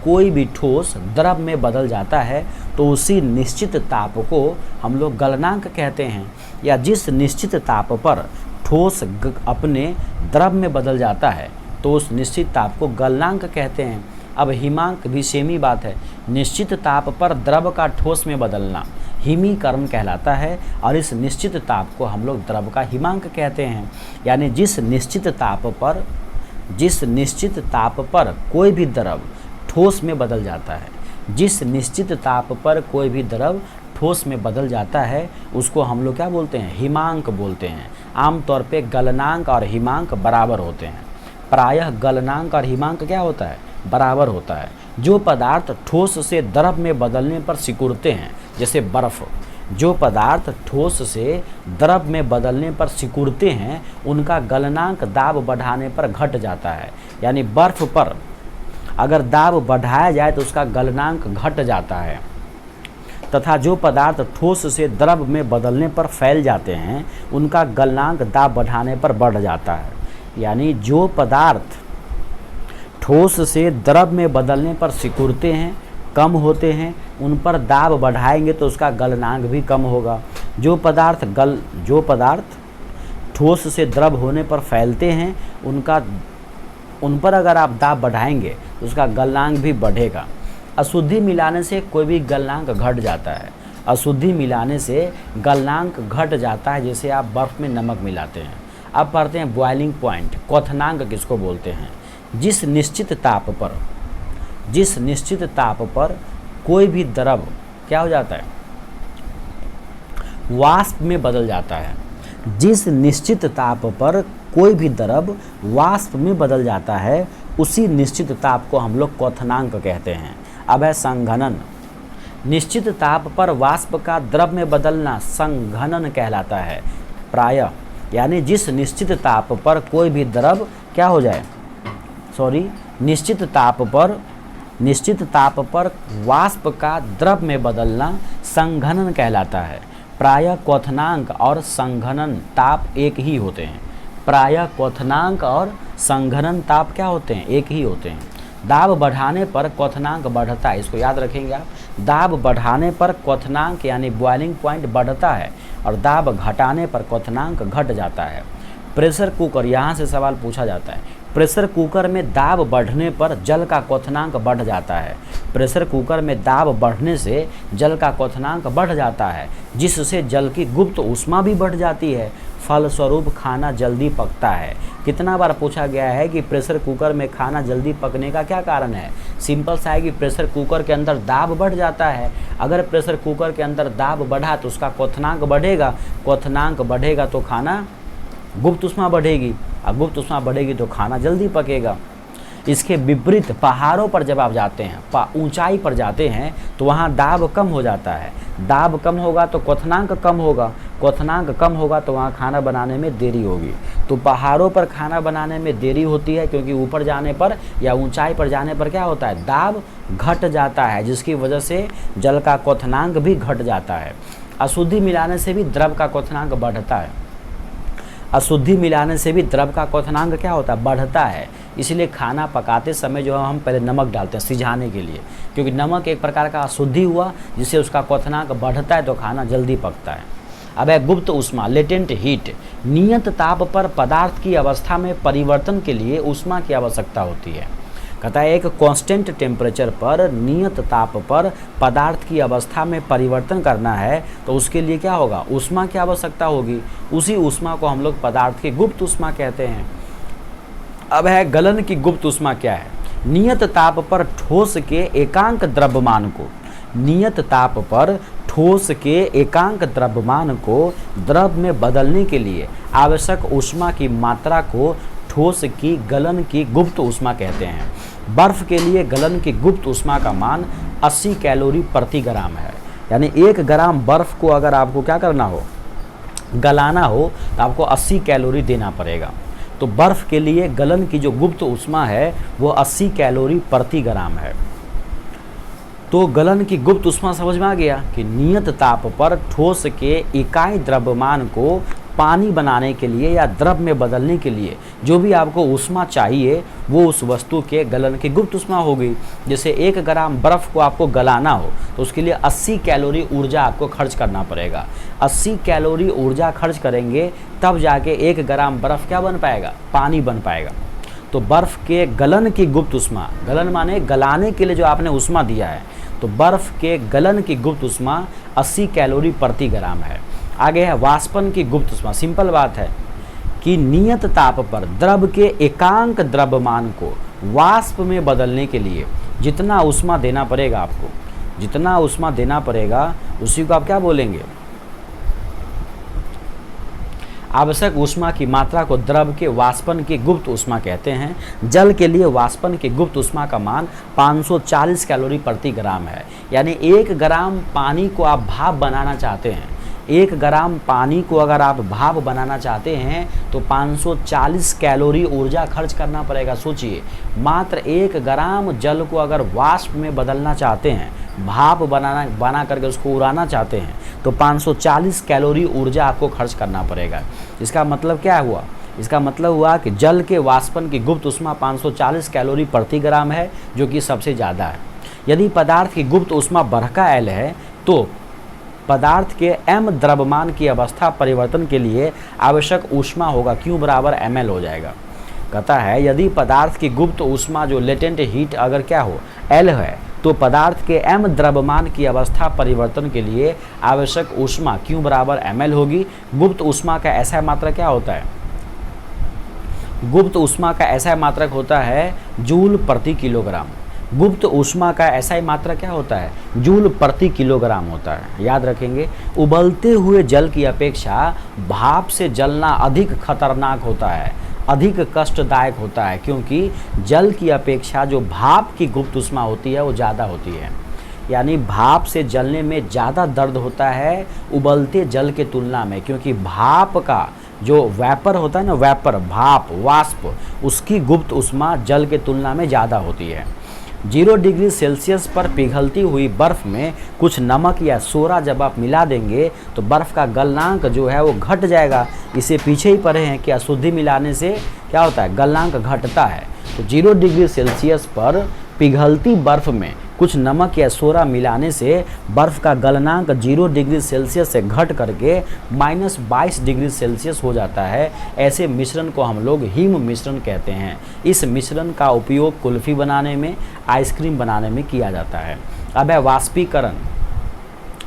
कोई भी ठोस द्रव में बदल जाता है तो उसी निश्चित ताप को हम लोग गलनांक कहते हैं, या जिस निश्चित ताप पर ठोस अपने द्रव में बदल जाता है तो उस निश्चित ताप को गलनांक कहते हैं। अब हिमांक भी सेम ही बात है। निश्चित ताप पर द्रव का ठोस में बदलना हिमीकरण कहलाता है, और इस निश्चित ताप को हम लोग द्रव का हिमांक कहते हैं। यानी जिस निश्चित ताप पर कोई भी द्रव ठोस में बदल जाता है, जिस निश्चित ताप पर कोई भी द्रव ठोस में बदल जाता है उसको हम लोग क्या बोलते हैं? हिमांक बोलते हैं। आमतौर पे गलनांक और हिमांक बराबर होते हैं। प्रायः गलनांक और हिमांक क्या होता है? बराबर होता है। जो पदार्थ ठोस से द्रव में बदलने पर सिकुड़ते हैं, जैसे बर्फ, जो पदार्थ ठोस से द्रव में बदलने पर सिकुड़ते हैं उनका गलनांक दाब बढ़ाने पर घट जाता है। यानी बर्फ पर अगर दाब बढ़ाया जाए तो उसका गलनांक घट जाता है, तथा जो पदार्थ ठोस से द्रव में बदलने पर फैल जाते हैं उनका गलनांक दाब बढ़ाने पर बढ़ जाता है। यानी जो पदार्थ ठोस से द्रव में बदलने पर सिकुड़ते हैं, कम होते हैं, उन पर दाब बढ़ाएंगे तो उसका गलनांक भी कम होगा। जो पदार्थ ठोस से द्रव होने पर फैलते हैं उन पर अगर आप दाब बढ़ाएंगे तो उसका गलनांक भी बढ़ेगा। अशुद्धि मिलाने से कोई भी गलनांक घट जाता है। अशुद्धि मिलाने से गलनांक घट जाता है, जैसे आप बर्फ़ में नमक मिलाते हैं। अब पढ़ते हैं बॉइलिंग पॉइंट। क्वथनांक किसको बोलते हैं? जिस निश्चित ताप पर कोई भी द्रव क्या हो जाता है? वाष्प में बदल जाता है। जिस निश्चित ताप पर कोई भी द्रव वाष्प में बदल जाता है उसी निश्चित ताप को हम लोग क्वथनांक कहते हैं। अब है संघनन। निश्चित ताप पर वाष्प का द्रव में बदलना संघनन कहलाता है। प्रायः यानी जिस निश्चित ताप पर कोई भी द्रव क्या हो जाए, निश्चित ताप पर वाष्प का द्रव में बदलना संघनन कहलाता है। प्रायः क्वथनांक और संघनन ताप एक ही होते हैं। प्रायः क्वथनांक और संघनन ताप क्या होते हैं, एक ही होते हैं। दाब बढ़ाने पर क्वथनांक बढ़ता है, इसको याद रखेंगे आप। दाब बढ़ाने पर क्वथनांक यानी बॉइलिंग पॉइंट बढ़ता है और दाब घटाने पर क्वथनांक घट जाता है। प्रेशर कुकर, यहाँ से सवाल पूछा जाता है, प्रेशर कुकर में दाब बढ़ने पर जल का क्वथनांक बढ़ जाता है। प्रेशर कुकर में दाब बढ़ने से जल का क्वथनांक बढ़ जाता है, जिससे जल की गुप्त ऊष्मा भी बढ़ जाती है, फलस्वरूप खाना जल्दी पकता है। कितना बार पूछा गया है कि प्रेशर कुकर में खाना जल्दी पकने का क्या कारण है? सिंपल सा है कि प्रेशर कुकर के अंदर दाब बढ़ जाता है। अगर प्रेशर कुकर के अंदर दाब बढ़ा तो उसका क्वथनांक बढ़ेगा, क्वथनांक बढ़ेगा तो खाना गुप्त ऊष्मा बढ़ेगी, और गुप्त ऊष्मा बढ़ेगी तो खाना जल्दी पकेगा। इसके विपरीत पहाड़ों पर जब आप जाते हैं, ऊंचाई पर जाते हैं, तो वहाँ दाब कम हो जाता है। दाब कम होगा तो क्वथनांक कम होगा, क्वथनांक कम होगा तो वहाँ खाना बनाने में देरी होगी। तो पहाड़ों पर खाना बनाने में देरी होती है क्योंकि ऊपर जाने पर या ऊंचाई पर जाने पर क्या होता है, दाब घट जाता है, जिसकी वजह से जल का क्वथनांक भी घट जाता है। अशुद्धि मिलाने से भी द्रव का क्वथनांक बढ़ता है। अशुद्धि मिलाने से भी द्रव का क्वथनांक क्या होता है, बढ़ता है। इसलिए खाना पकाते समय जो हम पहले नमक डालते हैं सिझाने के लिए, क्योंकि नमक एक प्रकार का अशुद्धि हुआ जिससे उसका क्वथनांक बढ़ता है तो खाना जल्दी पकता है। अब है गुप्त ऊष्मा, लेटेंट हीट। नियत ताप पर पदार्थ की अवस्था में परिवर्तन के लिए ऊष्मा की आवश्यकता होती है। कहता है एक कांस्टेंट टेम्परेचर पर नियत ताप पर पदार्थ की अवस्था में परिवर्तन करना है तो उसके लिए क्या होगा, ऊष्मा की आवश्यकता होगी। उसी ऊष्मा को हम लोग पदार्थ की गुप्त ऊष्मा कहते हैं। अब है गलन की गुप्त ऊष्मा क्या है? नियत ताप पर ठोस के एकांक द्रव्यमान को, नियत ताप पर ठोस के एकांक द्रव्यमान को द्रव में बदलने के लिए आवश्यक ऊष्मा की मात्रा को ठोस की गलन की गुप्त ऊष्मा कहते हैं। बर्फ के लिए गलन की गुप्त ऊष्मा का मान 80 कैलोरी प्रति ग्राम है। यानी 1 ग्राम बर्फ को अगर आपको क्या करना हो, गलाना हो, तो आपको 80 कैलोरी देना पड़ेगा। तो बर्फ के लिए गलन की जो गुप्त ऊष्मा है वो 80 कैलोरी प्रति ग्राम है। तो गलन की गुप्त ऊष्मा समझ में आ गया कि नियत ताप पर ठोस के इकाई द्रव्यमान को पानी बनाने के लिए या द्रव में बदलने के लिए जो भी आपको ऊष्मा चाहिए वो उस वस्तु के गलन की गुप्त ऊष्मा होगी। जैसे 1 ग्राम बर्फ़ को आपको गलाना हो तो उसके लिए 80 कैलोरी ऊर्जा आपको खर्च करना पड़ेगा। 80 कैलोरी ऊर्जा खर्च करेंगे तब जाके 1 ग्राम बर्फ़ क्या बन पाएगा, पानी बन पाएगा। तो बर्फ़ के गलन की गुप्त ऊष्मा, गलन माने गलाने के लिए जो आपने ऊष्मा दिया है, तो बर्फ़ के गलन की गुप्त ऊष्मा 80 कैलोरी प्रति ग्राम है। आगे है वाष्पन की गुप्त ऊष्मा। सिंपल बात है कि नियत ताप पर द्रव के एकांक द्रव्यमान को वाष्प में बदलने के लिए जितना ऊष्मा देना पड़ेगा, आपको जितना ऊष्मा देना पड़ेगा उसी को आप क्या बोलेंगे, आवश्यक ऊष्मा की मात्रा को द्रव के वाष्पन की गुप्त ऊष्मा कहते हैं। जल के लिए वाष्पन की गुप्त ऊष्मा का मान 540 कैलोरी प्रति ग्राम है। यानी 1 ग्राम पानी को आप भाप बनाना चाहते हैं, 1 ग्राम पानी को अगर आप भाप बनाना चाहते हैं तो 540 कैलोरी ऊर्जा खर्च करना पड़ेगा। सोचिए, मात्र 1 ग्राम जल को अगर वाष्प में बदलना चाहते हैं, भाप बना करके उसको उड़ाना चाहते हैं तो 540 कैलोरी ऊर्जा आपको खर्च करना पड़ेगा। इसका मतलब क्या हुआ? इसका मतलब हुआ कि जल के वाष्पन की गुप्त ऊष्मा 540 कैलोरी प्रति ग्राम है, जो कि सबसे ज़्यादा है। यदि पदार्थ की गुप्त ऊष्मा बरका L है तो पदार्थ के m द्रव्यमान की अवस्था परिवर्तन के लिए आवश्यक ऊष्मा होगा Q बराबर ml हो जाएगा। कहता है यदि पदार्थ की गुप्त ऊष्मा जो लेटेंट हीट अगर क्या हो L है तो पदार्थ के m द्रव्यमान की अवस्था परिवर्तन के लिए आवश्यक ऊष्मा Q बराबर ml होगी। गुप्त ऊष्मा का ऐसा मात्रक क्या होता है? गुप्त ऊष्मा का ऐसा मात्रक होता है जूल प्रति किलोग्राम। गुप्त ऊष्मा का SI मात्रा क्या होता है? जूल प्रति किलोग्राम होता है। याद रखेंगे, उबलते हुए जल की अपेक्षा भाप से जलना अधिक खतरनाक होता है, अधिक कष्टदायक होता है, क्योंकि जल की अपेक्षा जो भाप की गुप्त ऊष्मा होती है वो ज़्यादा होती है। यानी भाप से जलने में ज़्यादा दर्द होता है उबलते जल के तुलना में, क्योंकि भाप का जो वेपर होता है ना, वेपर भाप वाष्प, उसकी गुप्त ऊष्मा जल के तुलना में ज़्यादा होती है। 0 डिग्री सेल्सियस पर पिघलती हुई बर्फ़ में कुछ नमक या सोडा जब आप मिला देंगे तो बर्फ़ का गलनांक जो है वो घट जाएगा। इसे पीछे ही पढ़े हैं कि अशुद्धि मिलाने से क्या होता है, गलनांक घटता है। तो 0 डिग्री सेल्सियस पर पिघलती बर्फ़ में कुछ नमक या सोडा मिलाने से बर्फ़ का गलनांक 0 डिग्री सेल्सियस से घट करके -22 डिग्री सेल्सियस हो जाता है। ऐसे मिश्रण को हम लोग हिम मिश्रण कहते हैं। इस मिश्रण का उपयोग कुल्फ़ी बनाने में, आइसक्रीम बनाने में किया जाता है। अब है वाष्पीकरण,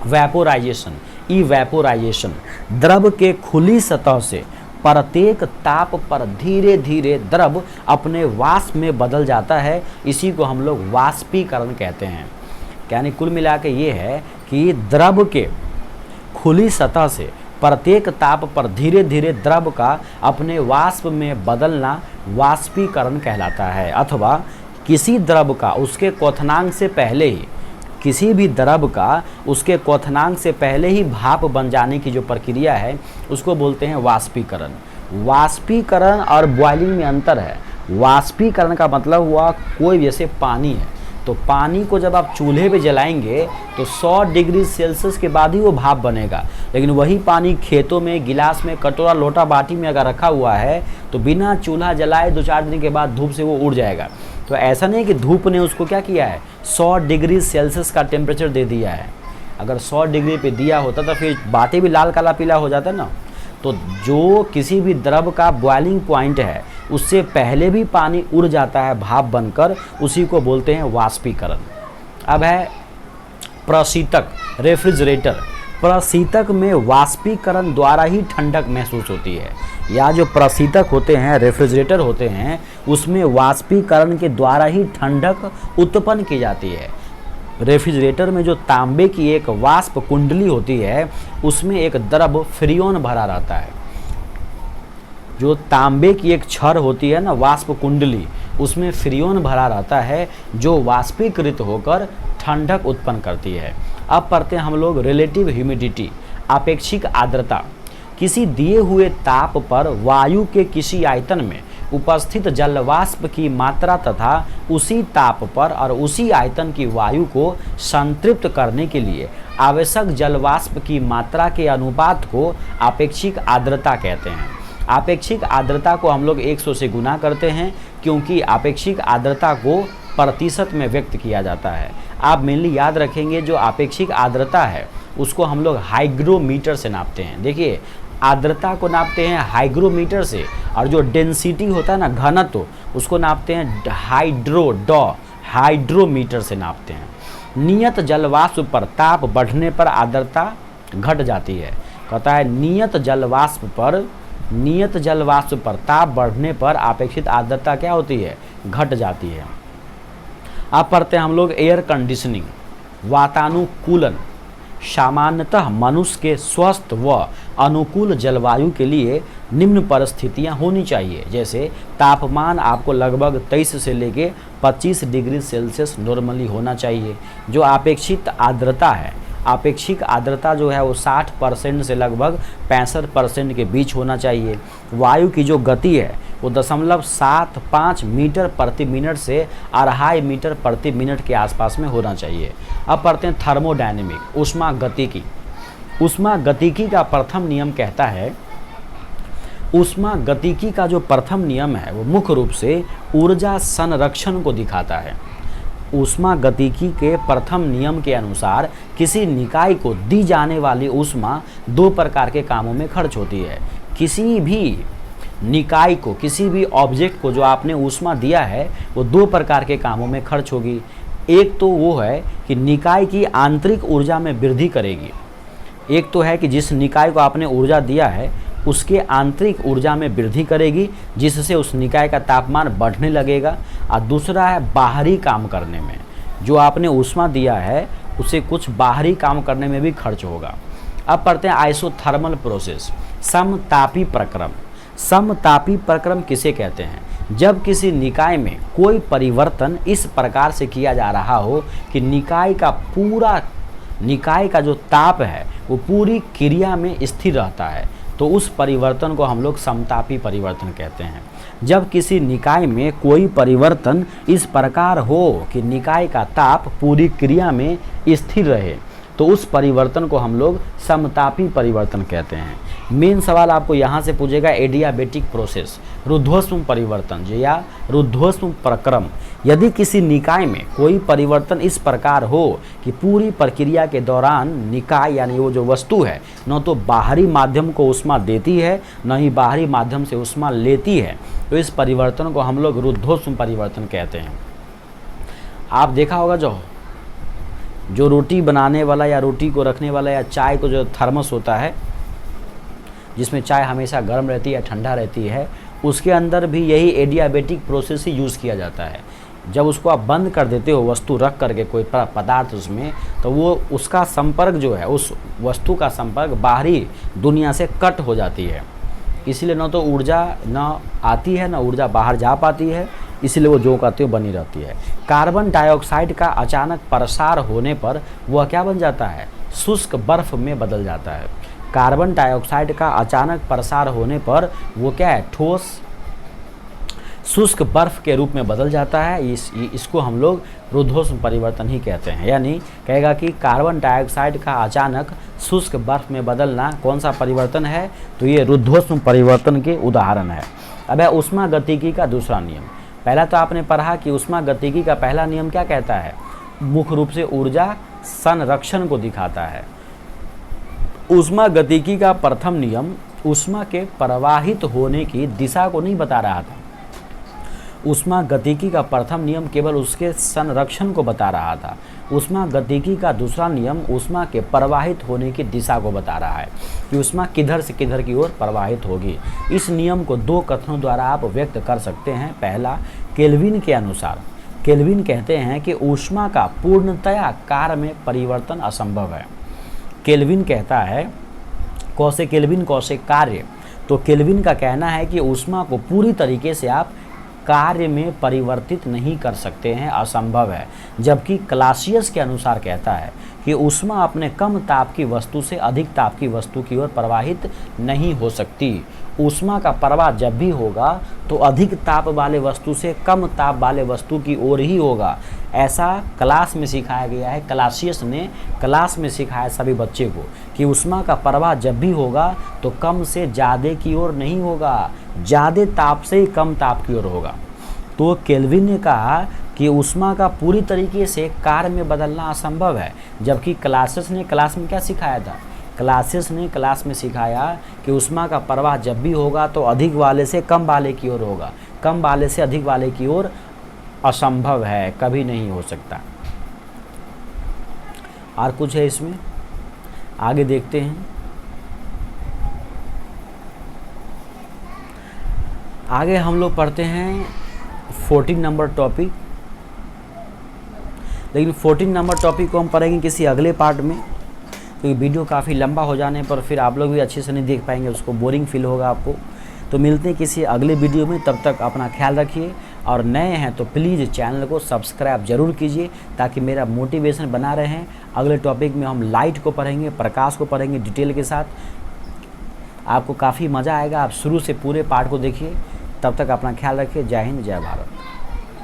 वेपोराइजेशन, इवेपोराइजेशन। द्रव के खुली सतह से प्रत्येक ताप पर धीरे धीरे द्रव अपने वाष्प में बदल जाता है। इसी को हम लोग वाष्पीकरण कहते हैं। यानी कुल मिला के ये है कि द्रव के खुली सतह से प्रत्येक ताप पर धीरे धीरे द्रव का अपने वाष्प में बदलना वाष्पीकरण कहलाता है। अथवा किसी द्रव का उसके क्वथनांक से पहले ही, किसी भी द्रव का उसके क्वथनांक से पहले ही भाप बन जाने की जो प्रक्रिया है उसको बोलते हैं वाष्पीकरण। वाष्पीकरण और बॉइलिंग में अंतर है। वाष्पीकरण का मतलब हुआ कोई जैसे पानी है, तो पानी को जब आप चूल्हे पे जलाएंगे तो 100 डिग्री सेल्सियस के बाद ही वो भाप बनेगा। लेकिन वही पानी खेतों में, गिलास में, कटोरा, लोटा, बाटी में अगर रखा हुआ है तो बिना चूल्हा जलाए 2-4 दिन के बाद धूप से वो उड़ जाएगा। तो ऐसा नहीं कि धूप ने उसको क्या किया है, 100 डिग्री सेल्सियस का टेम्परेचर दे दिया है। अगर 100 डिग्री पे दिया होता तो फिर बाटी भी लाल काला पीला हो जाता ना। तो जो किसी भी द्रव का बॉइलिंग पॉइंट है उससे पहले भी पानी उड़ जाता है भाप बनकर, उसी को बोलते हैं वाष्पीकरण। अब है प्रशीतक, रेफ्रिजरेटर। प्रशीतक में वाष्पीकरण द्वारा ही ठंडक महसूस होती है। या जो प्रशीतक होते हैं, रेफ्रिजरेटर होते हैं, उसमें वाष्पीकरण के द्वारा ही ठंडक उत्पन्न की जाती है। रेफ्रिजरेटर में जो तांबे की एक वाष्प कुंडली होती है उसमें एक द्रव फ्रियोन भरा रहता है। जो तांबे की एक छड़ होती है ना, वाष्प कुंडली, उसमें फ्रियोन भरा रहता है जो वाष्पीकृत होकर ठंडक उत्पन्न करती है। अब पढ़ते हैं हम लोग रिलेटिव ह्यूमिडिटी, आपेक्षिक आर्द्रता। किसी दिए हुए ताप पर वायु के किसी आयतन में उपस्थित जलवाष्प की मात्रा तथा उसी ताप पर और उसी आयतन की वायु को संतृप्त करने के लिए आवश्यक जलवाष्प की मात्रा के अनुपात को आपेक्षिक आर्द्रता कहते हैं। आपेक्षिक आर्द्रता को हम लोग 100 से गुना करते हैं, क्योंकि आपेक्षिक आर्द्रता को प्रतिशत में व्यक्त किया जाता है। आप मेनली याद रखेंगे जो आपेक्षिक आर्द्रता है उसको हम लोग हाइग्रोमीटर से नापते हैं। देखिए, आर्द्रता को नापते हैं हाइग्रोमीटर से, और जो डेंसिटी होता है ना, घनत्व, उसको नापते हैं हाइड्रोमीटर से नापते हैं। नियत जलवाष्प पर ताप बढ़ने पर आर्द्रता घट जाती है। कहता है नियत जलवाष्प पर ताप बढ़ने पर अपेक्षित आर्द्रता क्या होती है, घट जाती है। अब पढ़ते हैं हम लोग एयर कंडीशनिंग, वातानुकूलन। सामान्यतः मनुष्य के स्वस्थ व अनुकूल जलवायु के लिए निम्न परिस्थितियां होनी चाहिए, जैसे तापमान आपको लगभग 23 से लेके 25 डिग्री सेल्सियस नॉर्मली होना चाहिए। जो अपेक्षित आर्द्रता है, आपेक्षिक आर्द्रता जो है वो 60% से लगभग 65% के बीच होना चाहिए। वायु की जो गति है वो 0.75 मीटर प्रति मिनट से 2.5 मीटर प्रति मिनट के आसपास में होना चाहिए। अब पढ़ते हैं थर्मोडायनेमिक, ऊष्मागतिकी। ऊष्मागतिकी का प्रथम नियम कहता है, ऊष्मागतिकी का जो प्रथम नियम है वो मुख्य रूप से ऊर्जा संरक्षण को दिखाता है। ऊष्मागतिकी के प्रथम नियम के अनुसार किसी निकाय को दी जाने वाली ऊष्मा 2 प्रकार के कामों में खर्च होती है। किसी भी निकाय को, किसी भी ऑब्जेक्ट को जो आपने ऊष्मा दिया है वो 2 प्रकार के कामों में खर्च होगी। एक तो वो है कि निकाय की आंतरिक ऊर्जा में वृद्धि करेगी। एक तो है कि जिस निकाय को आपने ऊर्जा दिया है उसके आंतरिक ऊर्जा में वृद्धि करेगी, जिससे उस निकाय का तापमान बढ़ने लगेगा। और दूसरा है बाहरी काम करने में, जो आपने ऊष्मा दिया है उसे कुछ बाहरी काम करने में भी खर्च होगा। अब पढ़ते हैं आइसोथर्मल प्रोसेस, समतापी प्रक्रम। समतापी प्रक्रम किसे कहते हैं? जब किसी निकाय में कोई परिवर्तन इस प्रकार से किया जा रहा हो कि निकाय का जो ताप है वो पूरी क्रिया में स्थिर रहता है, तो उस परिवर्तन को हम लोग समतापी परिवर्तन कहते हैं। जब किसी निकाय में कोई परिवर्तन इस प्रकार हो कि निकाय का ताप पूरी क्रिया में स्थिर रहे, तो उस परिवर्तन को हम लोग समतापी परिवर्तन कहते हैं। मेन सवाल आपको यहाँ से पूछेगा एडियाबेटिक प्रोसेस, रुद्धोष्म परिवर्तन या रुद्धोष्म प्रक्रम। यदि किसी निकाय में कोई परिवर्तन इस प्रकार हो कि पूरी प्रक्रिया के दौरान निकाय यानी वो जो वस्तु है न तो बाहरी माध्यम को ऊष्मा देती है न ही बाहरी माध्यम से ऊष्मा लेती है, तो इस परिवर्तन को हम लोग रुद्धोष्म परिवर्तन कहते हैं। आप देखा होगा जो रोटी बनाने वाला या रोटी को रखने वाला या चाय को जो थर्मस होता है जिसमें चाय हमेशा गर्म रहती है या ठंडा रहती है, उसके अंदर भी यही एडियाबेटिक प्रोसेस ही यूज़ किया जाता है। जब उसको आप बंद कर देते हो वस्तु रख करके कोई पदार्थ उसमें, तो वो उसका संपर्क जो है उस वस्तु का संपर्क बाहरी दुनिया से कट हो जाती है, इसीलिए न तो ऊर्जा न आती है न ऊर्जा बाहर जा पाती है, इसलिए वो जो कहते हो बनी रहती है। कार्बन डाइऑक्साइड का अचानक प्रसार होने पर वह क्या बन जाता है, शुष्क बर्फ में बदल जाता है। कार्बन डाइऑक्साइड का अचानक प्रसार होने पर वो क्या है, ठोस शुष्क बर्फ के रूप में बदल जाता है। इसको हम लोग रुद्धोष्म परिवर्तन ही कहते हैं। यानी कहेगा कि कार्बन डाइऑक्साइड का अचानक शुष्क बर्फ में बदलना कौन सा परिवर्तन है, तो ये रुद्धोष्म परिवर्तन के उदाहरण है। अब है ऊष्मागतिकी का दूसरा नियम। पहला तो आपने पढ़ा कि ऊष्मागतिकी का पहला नियम क्या कहता है, मुख्य रूप से ऊर्जा संरक्षण को दिखाता है। ऊष्मागतिकी का प्रथम नियम ऊष्मा के प्रवाहित होने की दिशा को नहीं बता रहा था। ऊष्मागतिकी का प्रथम नियम केवल उसके संरक्षण को बता रहा था। ऊष्मागतिकी का दूसरा नियम ऊष्मा के प्रवाहित होने की दिशा को बता रहा है कि ऊष्मा किधर से किधर की ओर प्रवाहित होगी। इस नियम को दो कथनों द्वारा आप व्यक्त कर सकते हैं। पहला, केल्विन के अनुसार, केल्विन कहते हैं कि ऊष्मा का पूर्णतया कार्य में परिवर्तन असंभव है। केल्विन कहता है, कौसे केल्विन कौसे कार्य, तो केल्विन का कहना है कि ऊष्मा को पूरी तरीके से आप कार्य में परिवर्तित नहीं कर सकते हैं, असंभव है। जबकि क्लासियस के अनुसार कहता है कि ऊष्मा अपने कम ताप की वस्तु से अधिक ताप की वस्तु की ओर प्रवाहित नहीं हो सकती। ऊष्मा का प्रवाह जब भी होगा तो अधिक ताप वाले वस्तु से कम ताप वाले वस्तु की ओर ही होगा। ऐसा क्लास में सिखाया गया है। क्लासियस ने क्लास में सिखाया सभी बच्चे को कि ऊष्मा का प्रवाह जब भी होगा तो कम से ज़्यादा की ओर नहीं होगा, ज़्यादा ताप से ही कम ताप की ओर होगा। तो केल्विन ने कहा कि ऊष्मा का पूरी तरीके से कार्य में बदलना असंभव है। जबकि क्लासियस ने क्लास में क्या सिखाया था, क्लासियस ने क्लास में सिखाया कि ऊष्मा का प्रवाह जब भी होगा तो अधिक वाले से कम वाले की ओर होगा, कम वाले से अधिक वाले की ओर असंभव है, कभी नहीं हो सकता। और कुछ है इसमें, आगे देखते हैं। आगे हम लोग पढ़ते हैं 14 नंबर टॉपिक, लेकिन 14 नंबर टॉपिक को हम पढ़ेंगे किसी अगले पार्ट में, क्योंकि वीडियो काफ़ी लंबा हो जाने पर फिर आप लोग भी अच्छे से नहीं देख पाएंगे, उसको बोरिंग फील होगा आपको। तो मिलते हैं किसी अगले वीडियो में, तब तक अपना ख्याल रखिए। और नए हैं तो प्लीज़ चैनल को सब्सक्राइब जरूर कीजिए ताकि मेरा मोटिवेशन बना रहे। अगले टॉपिक में हम लाइट को पढ़ेंगे, प्रकाश को पढ़ेंगे डिटेल के साथ। आपको काफ़ी मज़ा आएगा, आप शुरू से पूरे पार्ट को देखिए। तब तक अपना ख्याल रखिए। जय हिंद, जय भारत।